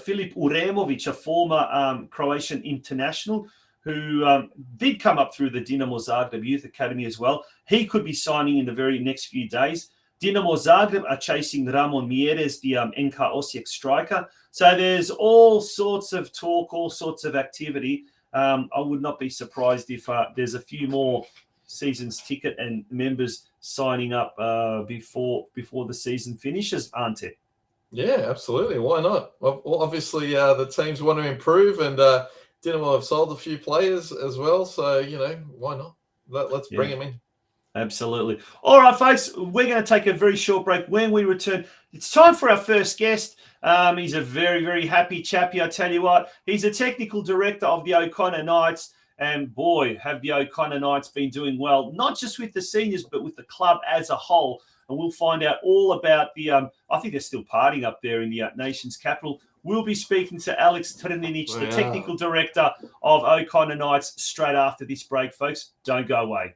Filip Uremovic, a former Croatian international, who did come up through the Dinamo Zagreb Youth Academy as well, he could be signing in the very next few days. Dinamo Zagreb are chasing Ramon Mieres, the NK Osijek striker. So there's all sorts of talk, all sorts of activity. I would not be surprised if there's a few more season's ticket and members signing up before the season finishes, aren't it? Yeah, absolutely. Why not? Well, obviously, the teams want to improve, and Dinamo have sold a few players as well. So, why not? Let's bring them in. Absolutely. All right, folks, we're going to take a very short break. When we return, it's time for our first guest. He's a very, very happy chappy, I tell you what. He's a technical director of the O'Connor Knights. And boy, have the O'Connor Knights been doing well, not just with the seniors, but with the club as a whole. And we'll find out all about I think they're still partying up there in the nation's capital. We'll be speaking to ALEKS TRNININC, the technical director of O'Connor Knights, straight after this break, folks. Don't go away.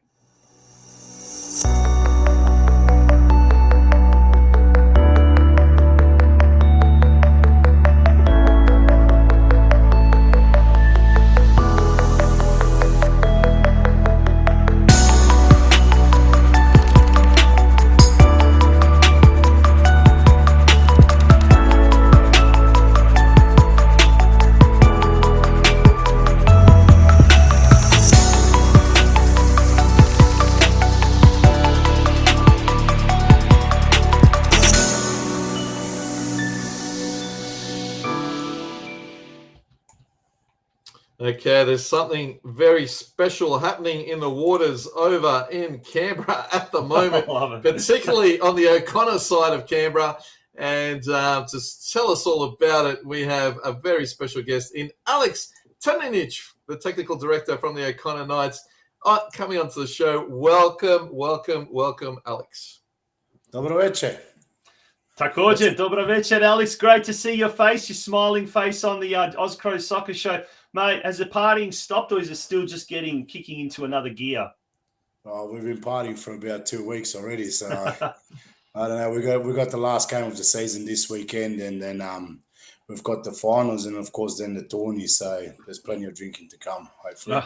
Okay, there's something very special happening in the waters over in Canberra at the moment, particularly on the O'Connor side of Canberra. And to tell us all about it, we have a very special guest in ALEKS TRNININC, the technical director from the O'Connor Knights, coming onto the show. Welcome, ALEKS. Dobro večer. Također, dobro večer, ALEKS. Great to see your face, your smiling face on the Cro Soccer Show. Mate, has the partying stopped, or is it still just kicking into another gear? Oh, we've been partying for about 2 weeks already, so I don't know. We got the last game of the season this weekend, and then we've got the finals, and of course then the tourney. So there's plenty of drinking to come, hopefully.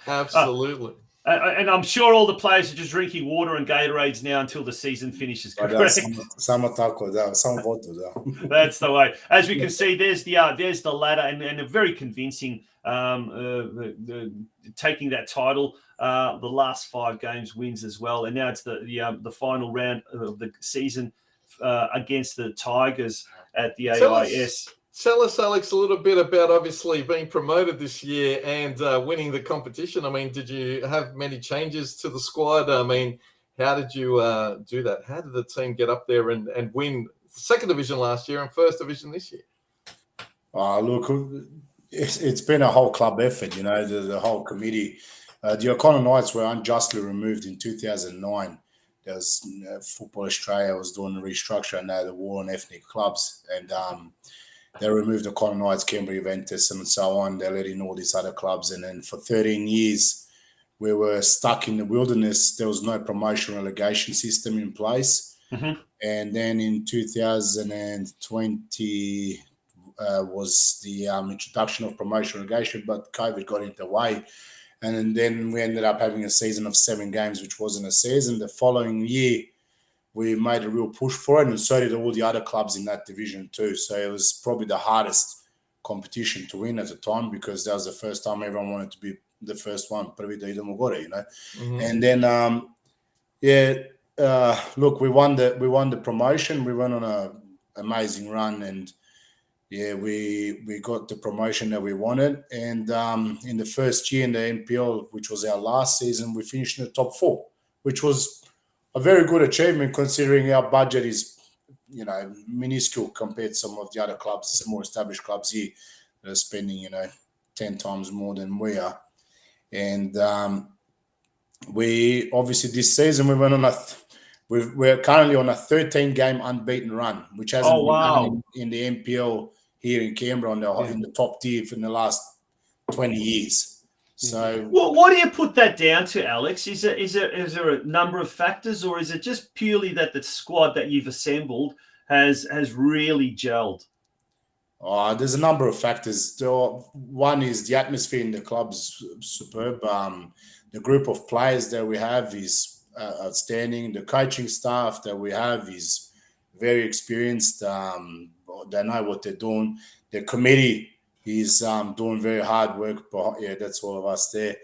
Absolutely. And I'm sure all the players are just drinking water and Gatorades now until the season finishes. Correct? Samo tako, da, samo vodu, da. That's the way. As we can see, there's the ladder, and a very convincing taking that title. The last 5 games wins as well, and now it's the final round of the season against the Tigers at the AIS. Tell us, ALEKS, a little bit about obviously being promoted this year and winning the competition. I mean, did you have many changes to the squad? I mean, how did you do that? How did the team get up there and win second division last year and first division this year? Look, it's been a whole club effort, the whole committee. The O'Connor Knights were unjustly removed in 2009. There was Football Australia was doing a restructure, and now the war on ethnic clubs. And they removed the O'Connor Knights, Canberra Juventus, and so on. They let in all these other clubs. And then for 13 years, we were stuck in the wilderness. There was no promotion relegation system in place. Mm-hmm. And then in 2020 was the introduction of promotion relegation, but COVID got in the way. And then we ended up having a season of 7 games, which wasn't a season. The following year, we made a real push for it, and so did all the other clubs in that division too. So it was probably the hardest competition to win at the time, because that was the first time everyone wanted to be the first one. Prvi da idemo gore, Mm-hmm. And then, look, we won the promotion. We went on an amazing run, and we got the promotion that we wanted. And in the first year in the NPL, which was our last season, we finished in the top 4, which was a very good achievement considering our budget is minuscule compared to some of the other clubs, more established clubs here that are spending, 10 times more than we are. And we obviously this season we're currently on a 13-game unbeaten run, which hasn't been done in the NPL here in Canberra in the top tier for the last 20 years. So, well, what do you put that down to, Alex? Is there a number of factors, or is it just purely that the squad that you've assembled has really gelled? There's a number of factors. One is the atmosphere in the club's superb. The group of players that we have is outstanding. The coaching staff that we have is very experienced. They know what they're doing. The committee is doing very hard work. But yeah, that's all of us there.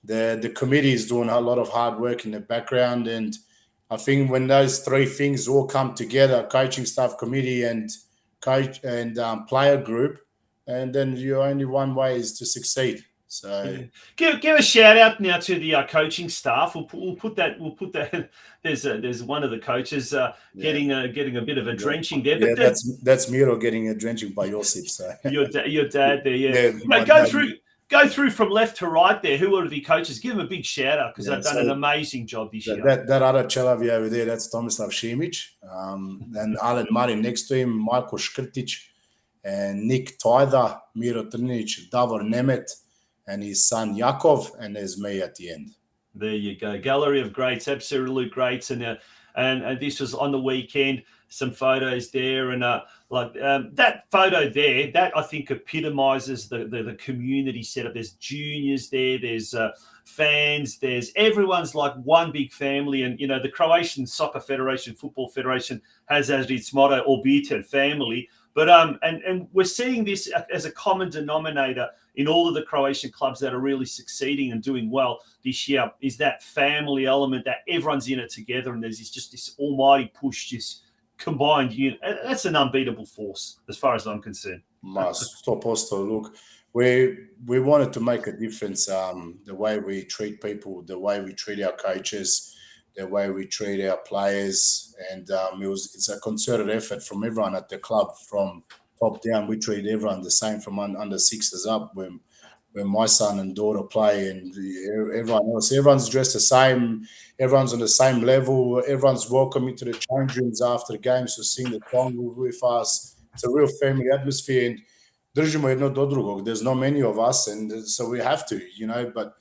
The committee is doing a lot of hard work in the background. And I think when those three things all come together, coaching staff, committee, and coach and player group, and then your only one way is to succeed. So give a shout out now to the coaching staff. We'll put that. There's one of the coaches getting a bit of a drenching there. But that's Miro getting a drenching by Josip. So your dad there, yeah. Go through from left to right there. Who are the coaches? Give them a big shout out because they've done an amazing job this year. That other Chelavi over there, that's Tomislav Šimić. Then Alen Marin next to him, Marko Škrtić, and Nick Tajda, Miro Trninic, Davor Nemet, and his son Jakov, and there's me at the end. There you go. Gallery of greats, absolute greats. And this was on the weekend. Some photos there, and that photo there, that I think epitomizes the community setup. There's juniors there, there's fans, there's everyone's like one big family. And the Croatian Soccer Federation, Football Federation has as its motto, albeit family. But and we're seeing this as a common denominator in all of the Croatian clubs that are really succeeding and doing well this year, is that family element, that everyone's in it together, and there's this almighty push, this combined unit. That's an unbeatable force as far as I'm concerned. 100%. Look, we wanted to make a difference. The way we treat people, the way we treat our coaches, the way we treat our players, and it's a concerted effort from everyone at the club, from top down. We treat everyone the same, from under sixes up. When my son and daughter play, and everyone else, everyone's dressed the same. Everyone's on the same level. Everyone's welcome into the change rooms after the games to sing the song with us. It's a real family atmosphere, and držimo jedno do drugog. There's not many of us, and so we have to, But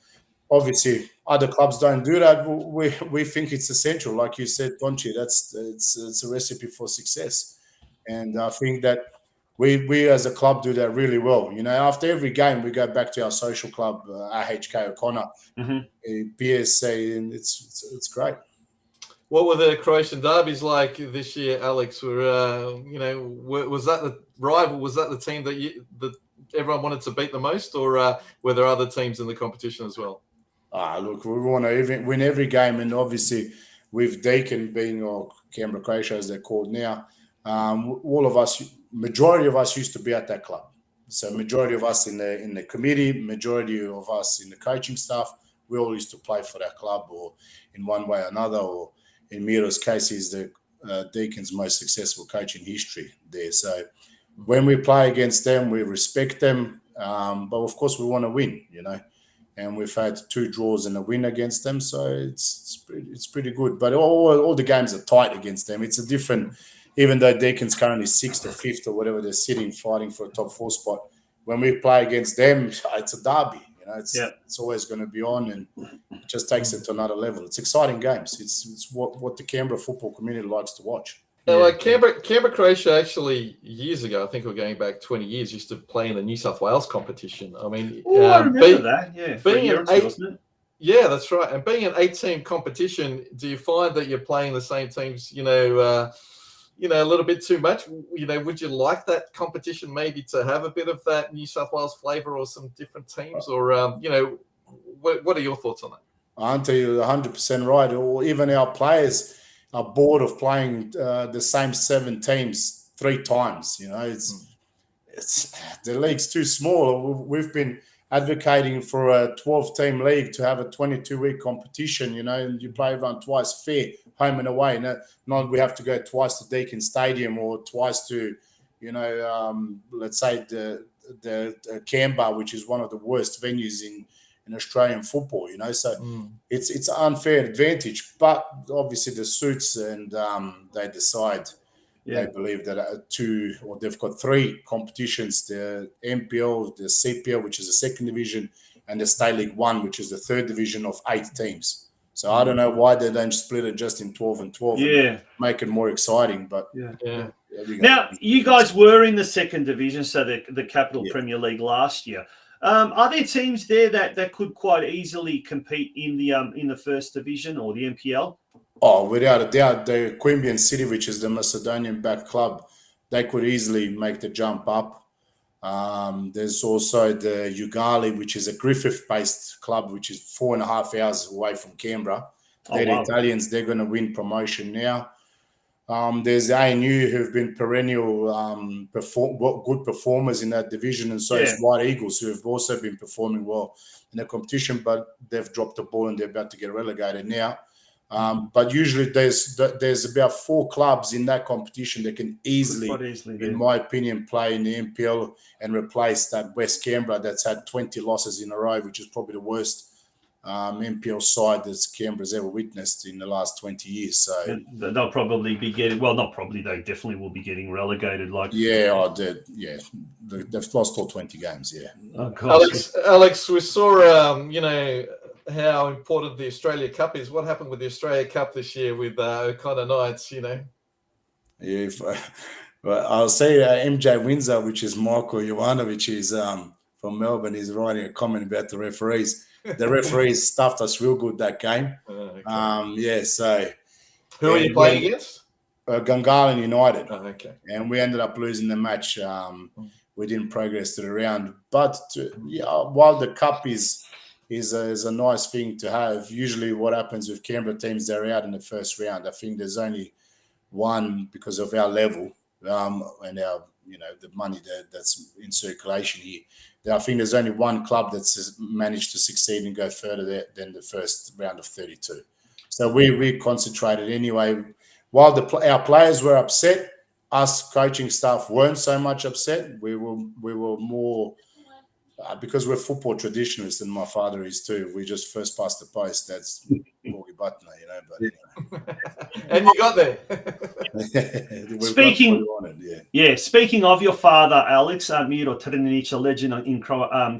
obviously, other clubs don't do that. We think it's essential, like you said, Tonchi. It's a recipe for success, and I think that we as a club do that really well. After every game, we go back to our social club, AHK O'Connor, PSA, and it's great. What were the Croatian derbies like this year, Alex? Was that the rival? Was that the team that everyone wanted to beat the most, or were there other teams in the competition as well? Look, we want to win every game, and obviously with Deakin being, or Canberra Croatia as they're called now, all of us, majority of us used to be at that club. So majority of us in the committee, majority of us in the coaching staff, we all used to play for that club, or in one way or another, or in Miro's case, he's the Deakin's most successful coach in history there. So when we play against them, we respect them, but of course we want to win, And we've had 2 draws and a win against them, so it's pretty good. But all the games are tight against them. It's a different. Even though Deakin's currently 6th or 5th or whatever they're sitting, fighting for a top 4 spot, when we play against them, it's a derby. It's always going to be on, and it just takes it to another level. It's exciting games. It's what the Canberra football community likes to watch. Like Canberra Croatia, actually, years ago, I think we're going back 20 years, used to play in the New South Wales competition. I mean, I remember that. Yeah, being wasn't it? Yeah, that's right. And being an 8-team competition, do you find that you're playing the same teams? A little bit too much. Would you like that competition maybe to have a bit of that New South Wales flavour, or some different teams, or what are your thoughts on that? I'll tell you 100% right. Or even our players are bored of playing the same 7 teams 3 times. It's the league's too small. We've been advocating for a 12-team league to have a 22-week competition, and you play everyone twice fair. home and away. Not we have to go twice to Deakin Stadium or twice to, let's say the Canberra, which is one of the worst venues in Australian football. So it's an unfair advantage. But obviously the suits and they decide. They believe that they've got 3 competitions: the NPL, the CPL, which is the second division, and the State League 1, which is the third division of 8 teams. So I don't know why they don't split it just in 12 and 12 and make it more exciting. But now, you guys were in the second division, so the Capital Premier League last year. Are there teams there that could quite easily compete in the first division or the NPL? Oh, without a doubt, the Queanbeyan City, which is the Macedonian-backed club, they could easily make the jump up. There's also the Ugali, which is a Griffith-based club, which is 4.5 hours away from Canberra. They're the Italians. They're going to win promotion now. There's ANU, who've been perennial good performers in that division, and so is White Eagles, who have also been performing well in the competition, but they've dropped the ball and they're about to get relegated now. But usually there's about 4 clubs in that competition that can easily, in my opinion, play in the NPL and replace that West Canberra that's had 20 losses in a row, which is probably the worst NPL side that Canberra's ever witnessed in the last 20 years. So they'll probably be getting, well, not probably, they definitely will be getting relegated. They've lost all 20 games. Oh, Alex, we saw how important the Australia Cup is. What happened with the Australia Cup this year with O'Connor Knights? Well, I'll say MJ Windsor, which is Marko Jovanovic, is from Melbourne, is writing a comment about the referees. The referees stuffed us real good that game. So who are you playing against? Gungahlin United. Oh, okay. And we ended up losing the match. We didn't progress to the round. But while the cup is a nice thing to have, usually what happens with Canberra teams, they're out in the first round. I think there's only one, because of our level and our the money that's in circulation here. I think there's only one club that's managed to succeed and go further than the first round of 32. So we concentrated anyway. While our players were upset, us coaching staff weren't so much upset. We were more because we're football traditionalists, and my father is too. We just first past the post. That's Morgie Butner, But anyway. And you got there. Speaking of your father, Alex, Miro TRNININC, a legend in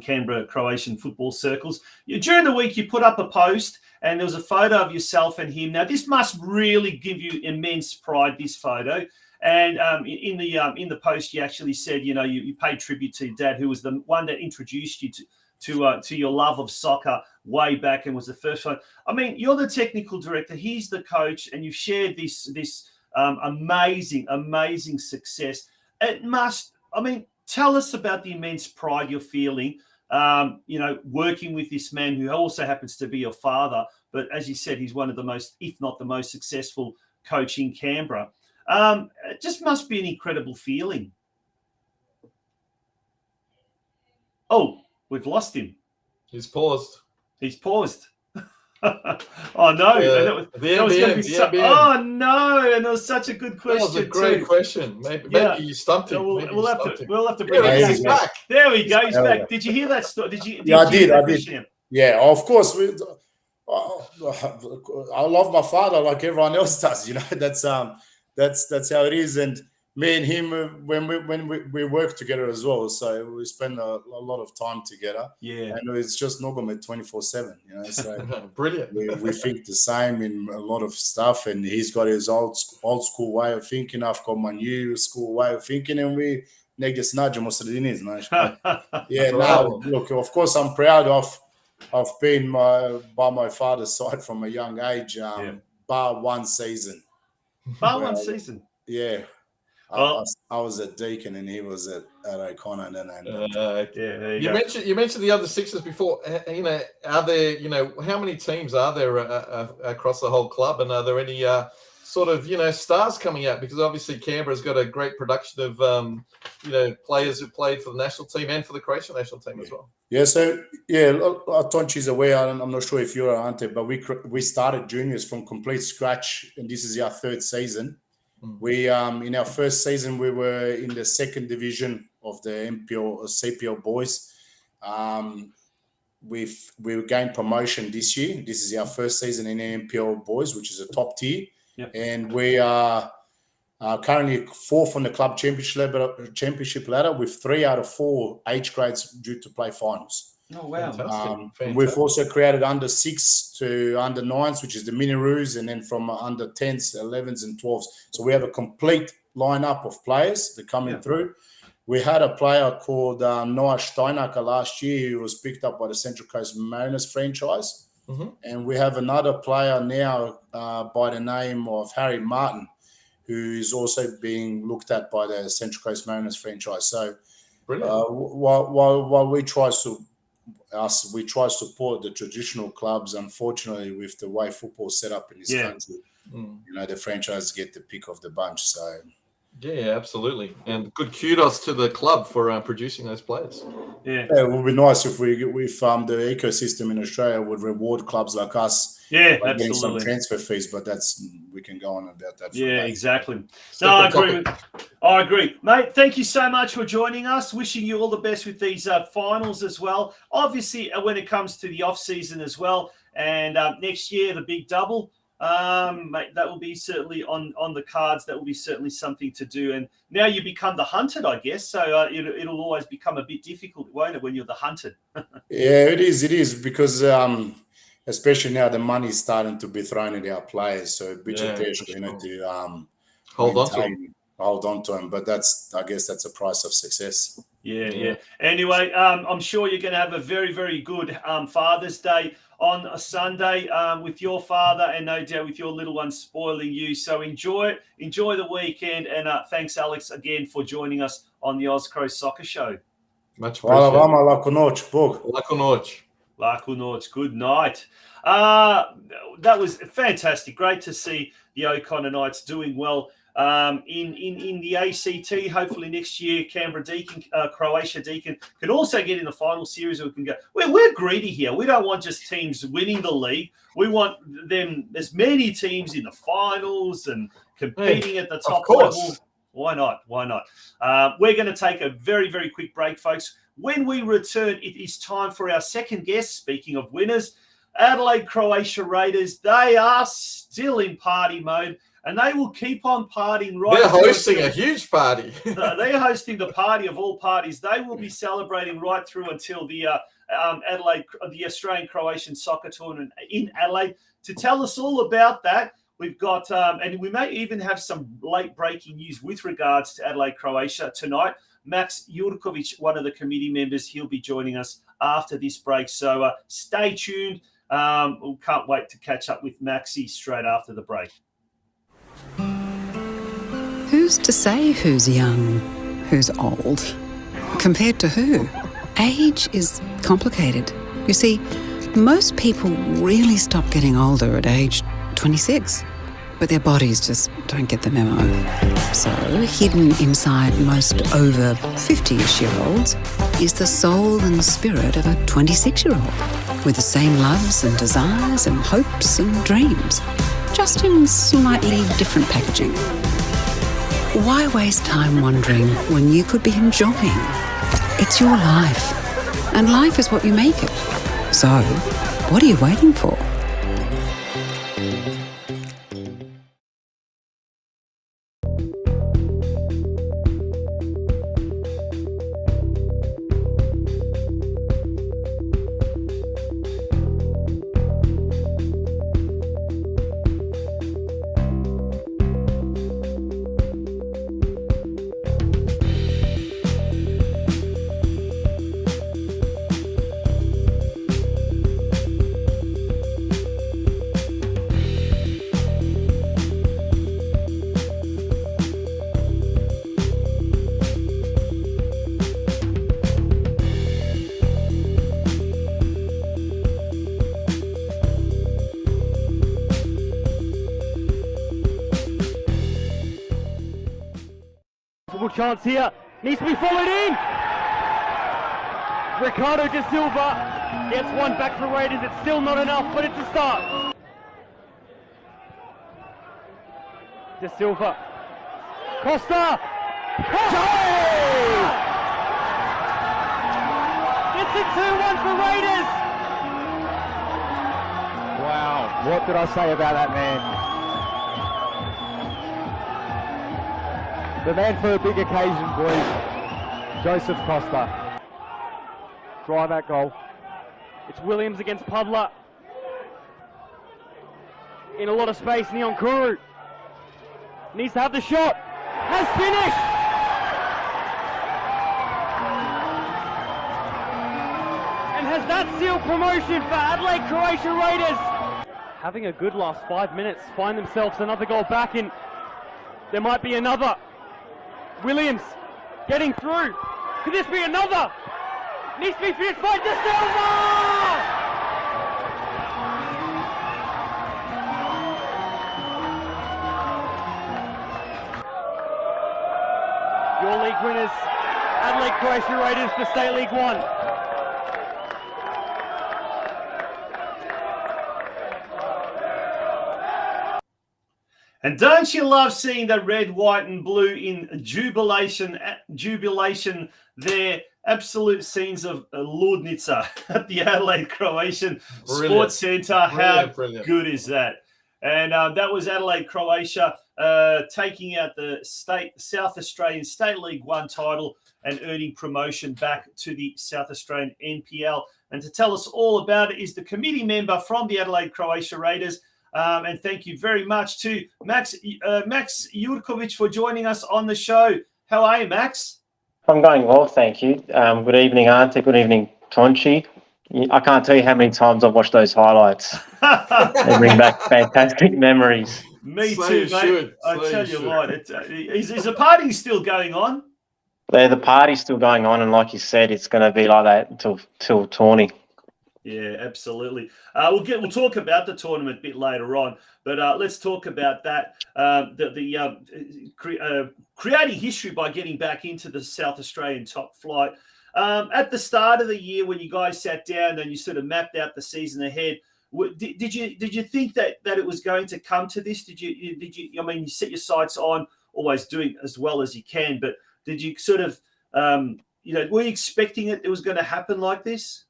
Canberra Croatian football circles. During the week, you put up a post, and there was a photo of yourself and him. Now, this must really give you immense pride. This photo. And in the post, you actually said, you paid tribute to your dad, who was the one that introduced you to your love of soccer way back and was the first one. I mean, you're the technical director. He's the coach, and you've shared this amazing success. It must. I mean, tell us about the immense pride you're feeling. Working with this man who also happens to be your father, but as you said, he's one of the most, if not the most successful coach in Canberra. It just must be an incredible feeling. Oh, we've lost him. He's paused. Oh no! Oh no! And it was such a good question. That was a great question. Maybe you stumped him. We'll have to bring him back. There we go. He's back. Did you hear that story? I did. Yeah, of course. I love my father like everyone else does. That's how it is. And me and him, when we work together as well, so we spend a lot of time together. Yeah, and it's just Nogomet 24/7. So brilliant. We think the same in a lot of stuff, and he's got his old school way of thinking. I've got my new school way of thinking, and we negdje snađemo sredini, znaš. Look, of course, I'm proud of being by my father's side from a young age. Bar one season. One season. Yeah. I was at Deakin and he was at O'Connor. You mentioned the other Sixers before. Are there, how many teams are there across the whole club? And are there any sort of, stars coming out? Because obviously Canberra's got a great production of, players who played for the national team and for the Croatian national team as well. Yeah, so Tonchi's aware. I'm not sure if you're Ante, but we started juniors from complete scratch, and this is our third season. We in our first season we were in the second division of the NPL or CPL boys. We gained promotion this year. This is our first season in NPL boys, which is a top tier, and we are currently fourth on the club championship ladder with 3 out of 4 age grades due to play finals. Oh wow! Fantastic. We've also created under 6 to under 9s, which is the mini roos, and then from under 10s, 11s, and 12s. So we have a complete lineup of players that are coming through. We had a player called Noah Steinacker last year who was picked up by the Central Coast Mariners franchise. And we have another player now by the name of Harry Martin, who's also being looked at by the Central Coast Mariners franchise. So while we try to support the traditional clubs, unfortunately, with the way football's set up in this country, the franchises get the pick of the bunch. So yeah, absolutely. And good kudos to the club for producing those players. Yeah, it would be nice if the ecosystem in Australia would reward clubs like us. Yeah, by getting some absolutely. transfer fees, but we can go on about that. Yeah, exactly. No, I agree, mate. Thank you so much for joining us. Wishing you all the best with these finals as well. Obviously, when it comes to the off season as well, and next year the big double. Mate, that will be certainly on the cards. That will be certainly something to do. And now you become the hunted, I guess. So it'll always become a bit difficult, won't it, when you're the hunted? Yeah, it is because especially now the money's starting to be thrown at our players. So a bit of pressure, to hold on to them. But I guess that's a price of success. Yeah. Anyway, I'm sure you're going to have a very, very good Father's Day on a Sunday with your father, and no doubt with your little one spoiling you. So enjoy the weekend, and thanks, Alex, again for joining us on the Cro Soccer Show. Much appreciated. Laku noć, Bog. Laku noć. Laku noć. Good night. That was fantastic. Great to see the O'Connor Knights doing well in the ACT. Hopefully next year, Canberra Deakin, Croatia Deakin can also get in the final series. We can go. We're greedy here. We don't want just teams winning the league. We want them as many teams in the finals and competing at the top level. Why not? We're going to take a very, very quick break, folks. When we return, it is time for our second guest. Speaking of winners, Adelaide Croatia Raiders. They are still in party mode. And they will keep on partying right. They're hosting a huge party. They're hosting the party of all parties. They will be celebrating right through until the the Australian Croatian Soccer Tournament in Adelaide. To tell us all about that, we've got, and we may even have some late breaking news with regards to Adelaide Croatia tonight. MAKS JURKOVIC, one of the committee members, he'll be joining us after this break. So stay tuned. We can't wait to catch up with Maxi straight after the break. Who's to say who's young, who's old? Compared to who? Age is complicated. You see, most people really stop getting older at age 26, but their bodies just don't get the memo. So, hidden inside most over 50-ish-year-olds is the soul and spirit of a 26-year-old, with the same loves and desires and hopes and dreams, just in slightly different packaging. Why waste time wondering when you could be enjoying? It's your life, and life is what you make it. So, what are you waiting for? possible chance here. Needs to be followed in. Ricardo de Silva gets one back for Raiders. It's still not enough, but it's a start. De Silva. Costa. It's a 2-1 for Raiders. Wow, what did I say about that man? The man for a big occasion, boys. Joseph Costa. Try that goal. It's Williams against Pudler. In a lot of space, Neon Kuru. Needs to have the shot. Has finished! And has that sealed promotion for Adelaide Croatia Raiders. Having a good last 5 minutes. Find themselves another goal back in. There might be another. Williams getting through. Could this be another? Needs to be finished by De Silva! Your league winners, Adelaide Croatia Raiders for State League 1. And don't you love seeing the red, white and blue in jubilation there? Absolute scenes of Ludnica at the Adelaide Croatian Sports Centre. How good is that? And that was Adelaide Croatia taking out the South Australian State League 1 title and earning promotion back to the South Australian NPL. And to tell us all about it is the committee member from the Adelaide Croatia Raiders. And thank you very much to MAKS Jurkovic for joining us on the show. How are you, Max? I'm going well, thank you. Good evening, Ante. Good evening, Tonchi. I can't tell you how many times I've watched those highlights. They bring back fantastic memories. Me too, mate. I tell you what, is the party still going on? The party's still going on, and like you said, it's going to be like that until tourney. Yeah, absolutely. We'll talk about the tournament a bit later on, but let's talk about that. Creating history by getting back into the South Australian top flight. At the start of the year, when you guys sat down and you sort of mapped out the season ahead, did you think that it was going to come to this? Did you? I mean, you set your sights on always doing as well as you can, but did you sort of, were you expecting it was going to happen like this?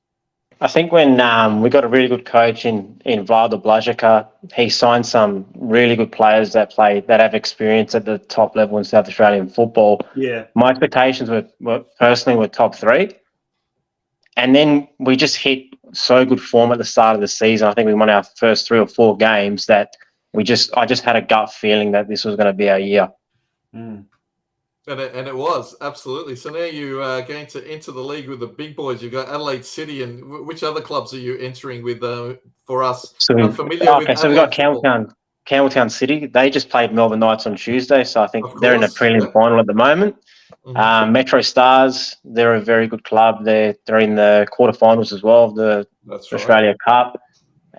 I think when we got a really good coach in Vlado Blažica, he signed some really good players that have experience at the top level in South Australian football. Yeah, my expectations were personally top 3, and then we just hit so good form at the start of the season. I think we won our first 3 or 4 games that I just had a gut feeling that this was going to be our year. Mm. And it was, absolutely. So now you are going to enter the league with the big boys. You've got Adelaide City, and which other clubs are you entering with for us? So we've got Campbelltown City. They just played Melbourne Knights on Tuesday, so I think they're in a prelim final at the moment. Mm-hmm. Metro Stars, they're a very good club. They're in the quarterfinals as well of the Australia Cup.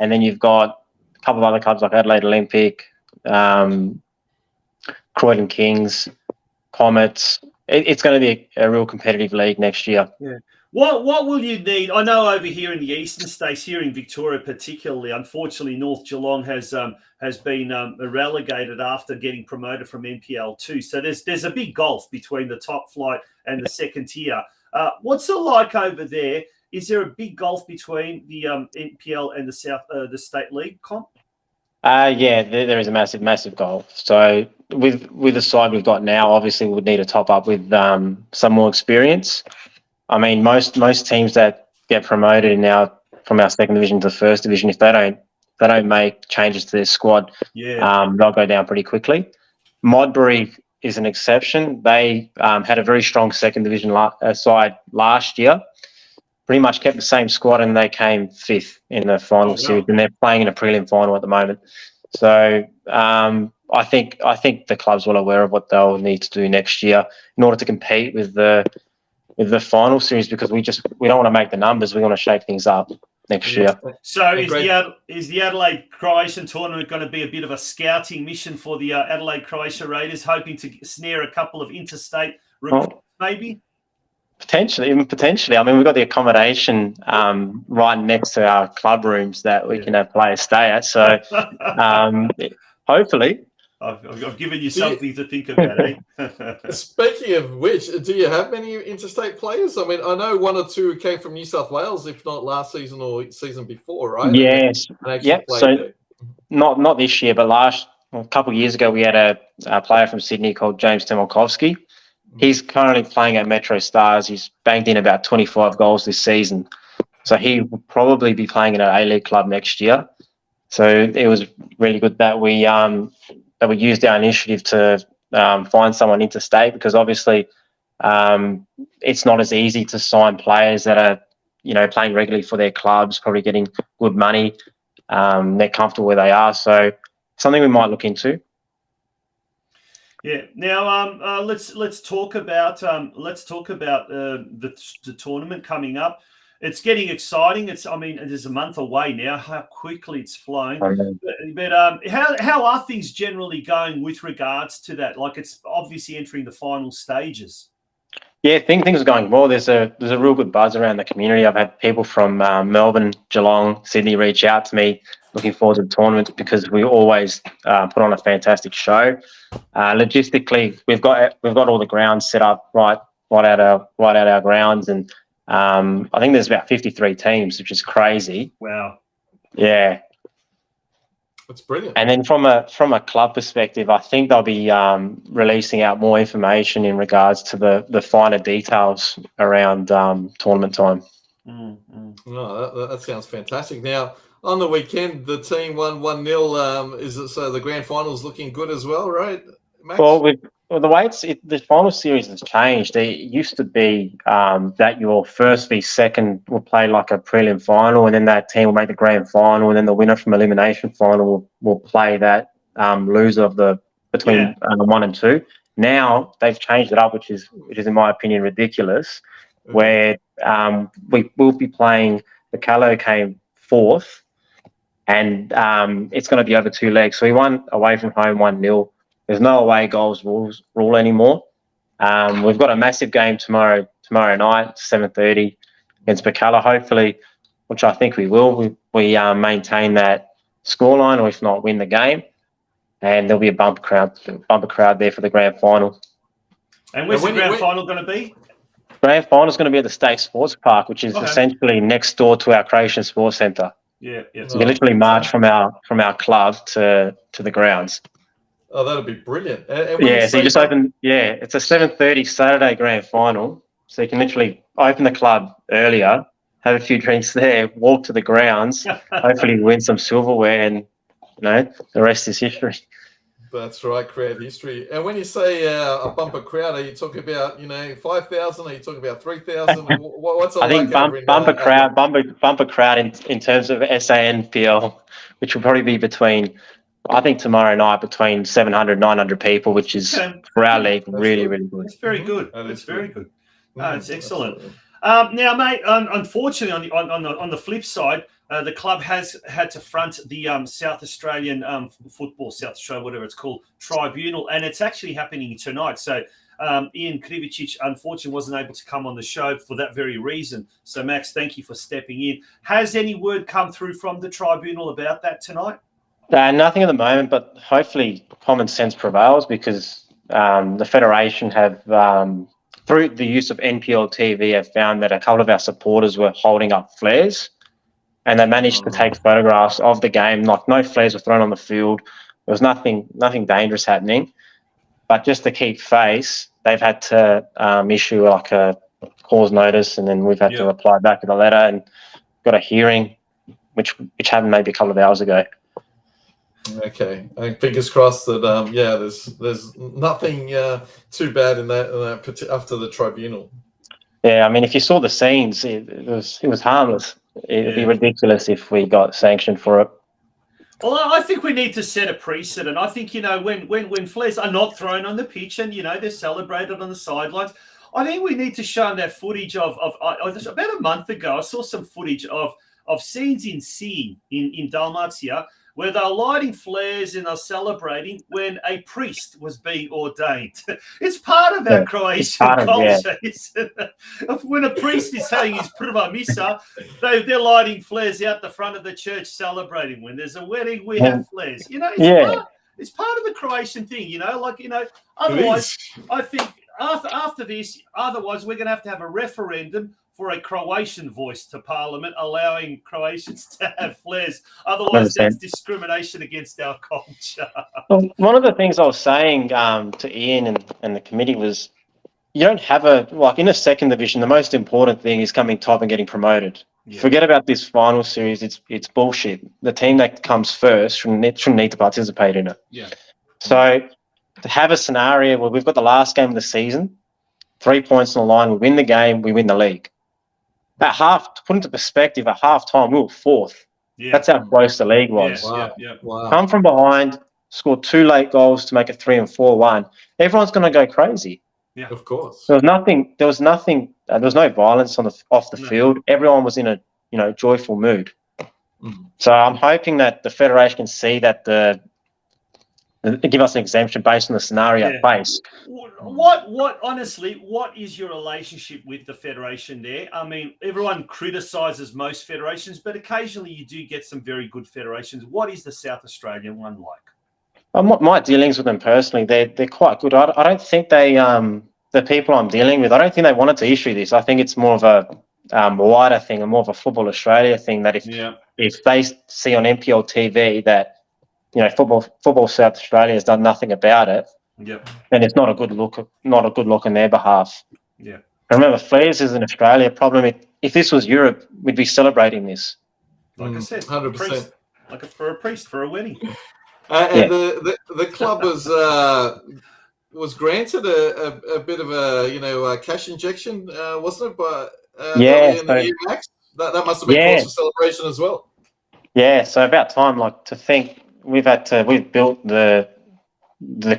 And then you've got a couple of other clubs like Adelaide Olympic, Croydon Kings, Comets. It's going to be a real competitive league next year. Yeah. What will you need? I know over here in the eastern states, here in Victoria particularly, unfortunately, North Geelong has been relegated after getting promoted from NPL 2. So there's a big gulf between the top flight and the second tier. What's it like over there? Is there a big gulf between the NPL and the state league comp? Yeah, there is a massive gulf. So with the side we've got now, obviously we would need to top up with some more experience. I mean, most teams that get promoted now from our second division to the first division, if they don't make changes to their squad, they'll go down pretty quickly. Modbury is an exception. They had a very strong second division side last year. Pretty much kept the same squad, and they came 5th in the final series, and they're playing in a prelim final at the moment. So I think the club's well aware of what they'll need to do next year in order to compete with the final series, because we don't want to make the numbers. We want to shake things up next year. So is the Adelaide Croatian Tournament going to be a bit of a scouting mission for the Adelaide Croatia Raiders, hoping to snare a couple of interstate maybe? Potentially. I mean, we've got the accommodation right next to our club rooms that we can have players stay at. So hopefully. I've given you something to think about, eh? Speaking of which, do you have many interstate players? I mean, I know one or two came from New South Wales, if not last season or season before, right? Yes. Yep. So not this year, but a couple of years ago, we had a player from Sydney called James Temolkovski. He's currently playing at Metro Stars. He's banged in about 25 goals this season. So he will probably be playing in an A-League club next year. So it was really good that we used our initiative to find someone interstate, because obviously it's not as easy to sign players that are, playing regularly for their clubs, probably getting good money. They're comfortable where they are. So something we might look into. Yeah. Now let's talk about the tournament coming up. It's getting exciting. It is a month away now. How quickly it's flown. But how are things generally going with regards to that? Like, it's obviously entering the final stages. Yeah, things are going well. There's a real good buzz around the community. I've had people from Melbourne, Geelong, Sydney reach out to me, looking forward to the tournament, because we always put on a fantastic show. Logistically, we've got all the grounds set up right at our grounds, and I think there's about 53 teams, which is crazy. Wow. Yeah. That's brilliant. And then from a club perspective, I think they'll be releasing out more information in regards to the finer details around tournament time. No, that sounds fantastic. Now, on the weekend, the team won 1-0. So the grand final's looking good as well, right, Max? Well, the way the final series has changed. It used to be that your first v second will play like a prelim final, and then that team will make the grand final, and then the winner from elimination final will play that loser of between 1 and 2. Now they've changed it up, which is in my opinion ridiculous. Where we will be playing. The Callow came 4th, and it's going to be over 2 legs. So we won away from home 1-0. There's no away goals rule anymore. We've got a massive game tomorrow night, 7:30 against Bacala. Hopefully, which I think we will, we maintain that scoreline, or if not, win the game. And there'll be a bumper crowd there for the grand final. And where's the grand final going to be? Grand final is going to be at the State Sports Park, which is essentially next door to our Croatian Sports Centre. Yeah. So we literally march from our club to the grounds. Oh, that'll be brilliant. So you just open. Yeah, it's a 7:30 Saturday grand final. So you can literally open the club earlier, have a few drinks there, walk to the grounds, hopefully win some silverware, and the rest is history. That's right, create history. And when you say a bumper crowd, are you talking about 5,000? Are you talking about 3,000? What's it I think bumper crowd in terms of SA NPL, which will probably be between. I think tomorrow night between 700, 900 people, which is for our league really, really good. It's very good. It's very good. It's excellent. Now, mate, unfortunately, on the flip side, the club has had to front the South Australian South Australia, whatever it's called, tribunal, and it's actually happening tonight. So Ian Krivicic, unfortunately, wasn't able to come on the show for that very reason. So, Max, thank you for stepping in. Has any word come through from the tribunal about that tonight? Nothing at the moment, but hopefully common sense prevails, because the Federation have, through the use of NPL TV, have found that a couple of our supporters were holding up flares, and they managed to take photographs of the game. Like, no flares were thrown on the field. There was nothing dangerous happening. But just to keep face, they've had to issue like a cause notice, and then we've had to reply back with a letter and got a hearing, which happened maybe a couple of hours ago. Okay, fingers crossed that there's nothing too bad in that after the tribunal. Yeah, I mean, if you saw the scenes, it was harmless. It'd be ridiculous if we got sanctioned for it. Well, I think we need to set a precedent. I think when flares are not thrown on the pitch and they're celebrated on the sidelines, I think we need to show them that footage of about a month ago. I saw some footage of scenes in Sea in Dalmatia, where they're lighting flares and they're celebrating when a priest was being ordained. It's part of our Croatian culture, isn't it? When a priest is saying his prva misa, they're lighting flares out the front of the church celebrating. When there's a wedding, we have flares. You know, it's part of the Croatian thing, you know, like, you know, otherwise, I think after this, otherwise we're going to have a referendum for a Croatian voice to Parliament, allowing Croatians to have flares. Otherwise, that's discrimination against our culture. Well, one of the things I was saying to Ian and the committee was, you don't have in a second division, the most important thing is coming top and getting promoted. Yeah. Forget about this final series. It's bullshit. The team that comes first shouldn't need to participate in it. Yeah. So to have a scenario where we've got the last game of the season, 3 points on the line, we win the game, we win the league. To put into perspective, at half time, we were fourth. Yeah. That's how close the league was. Yeah. Wow. Come from behind, score 2 late goals to make it 3 and 4-1. Everyone's going to go crazy. Yeah, of course. There was no violence off the field. Everyone was in a joyful mood. So I'm hoping that the federation can see that give us an exemption based on the scenario base. Honestly, what is your relationship with the federation there? I mean, everyone criticises most federations, but occasionally you do get some very good federations. What is the South Australian one like? My dealings with them personally, they're quite good. I don't think the people I'm dealing with, I don't think they wanted to issue this. I think it's more of a wider thing and more of a Football Australia thing, that if they see on NPL TV that, you know, football South Australia has done nothing about it, then it's not a good look on their behalf. Yeah. Remember, flares is an Australia problem. If this was Europe, we'd be celebrating this. Like I said, 100%. For a priest for a wedding. And the club was granted a bit of a cash injection, wasn't it? But the MAKS? That must have been cause for celebration as well. Yeah, so about time, to think we've built the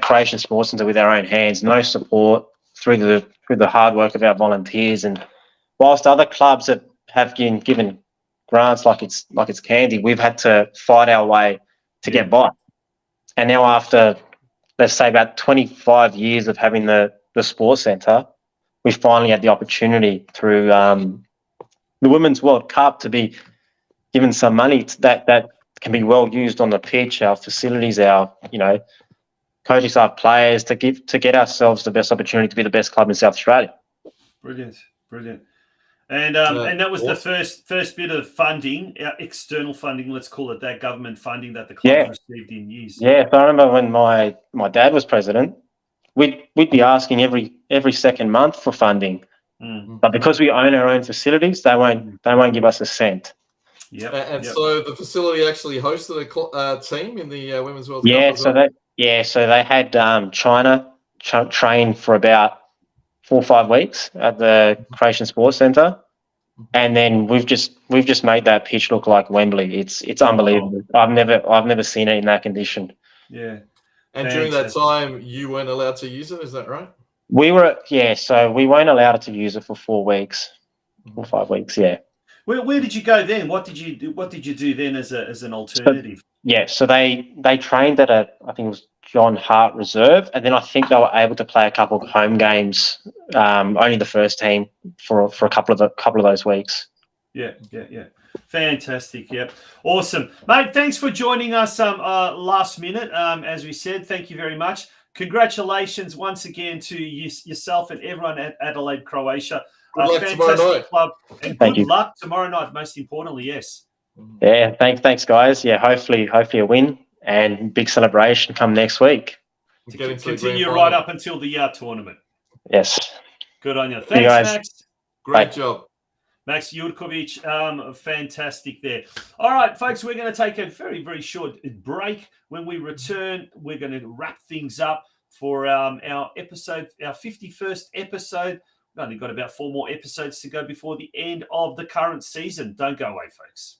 Croatian Sports Centre with our own hands, no support through the hard work of our volunteers. And whilst other clubs have been given grants like it's candy, we've had to fight our way to get by. And now after, let's say, about 25 years of having the sports centre, we finally had the opportunity through the Women's World Cup to be given some money that can be well used on the pitch, our facilities, our coaching staff, players, to get ourselves the best opportunity to be the best club in South Australia. Brilliant. And that was the first bit of funding, external funding, let's call it that, government funding that the club received in years. Yeah, so I remember when my dad was president, we'd be asking every second month for funding, but because we own our own facilities, they won't give us a cent. So the facility actually hosted a team in the Women's World Cup. So they had China train for about 4 or 5 weeks at the Croatian Sports Centre, and then we've just made that pitch look like Wembley. It's unbelievable. I've never seen it in that condition. Yeah. And during that time, you weren't allowed to use it. Is that right? So we weren't allowed to use it for 4 weeks, 4 or 5 weeks. Yeah. Where did you go then? What did you do then as an alternative? So they trained at I think it was John Hart Reserve, and then I think they were able to play a couple of home games, only the first team for a couple of those weeks. Yeah. Fantastic. Yeah. Awesome. Mate, thanks for joining us last minute. As we said, thank you very much. Congratulations once again to yourself and everyone at Adelaide Croatia. Good luck tomorrow night. Club, and good luck tomorrow night, most importantly, yes. Yeah, thanks guys. Yeah, hopefully a win and big celebration come next week. Continue right up until the tournament. Yes. Good on you. Thanks, Max. Great job. MAKS JURKOVIC, fantastic there. All right, folks, we're going to take a very, very short break. When we return, we're going to wrap things up for our episode, our 51st episode. We've only got about 4 more episodes to go before the end of the current season. Don't go away, folks.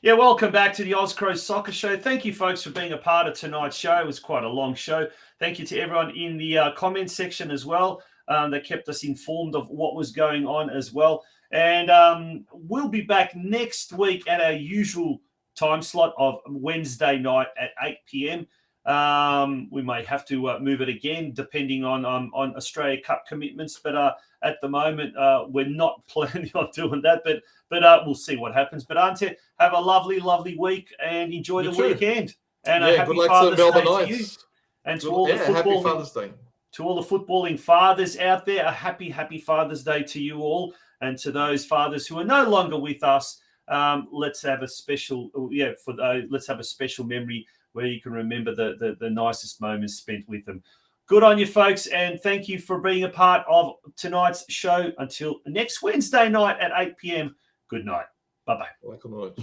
Yeah, welcome back to the Cro Soccer Show. Thank you, folks, for being a part of tonight's show. It was quite a long show. Thank you to everyone in the comment section as well that kept us informed of what was going on as well. And we'll be back next week at our usual time slot of Wednesday night at 8 p.m. We may have to move it again depending on Australia Cup commitments, but at the moment we're not planning on doing that. But we'll see what happens. But Ante, have a lovely, lovely week and enjoy the weekend. And happy good luck Father's to the Day Melbourne to you. Knights. And to all the happy Father's Day. To all the footballing fathers out there, a happy, happy Father's Day to you all. And to those fathers who are no longer with us, let's have a special, let's have a special memory where you can remember the nicest moments spent with them. Good on you, folks, and thank you for being a part of tonight's show. Until next Wednesday night at 8 p.m. Good night. Bye-bye. Boa noite.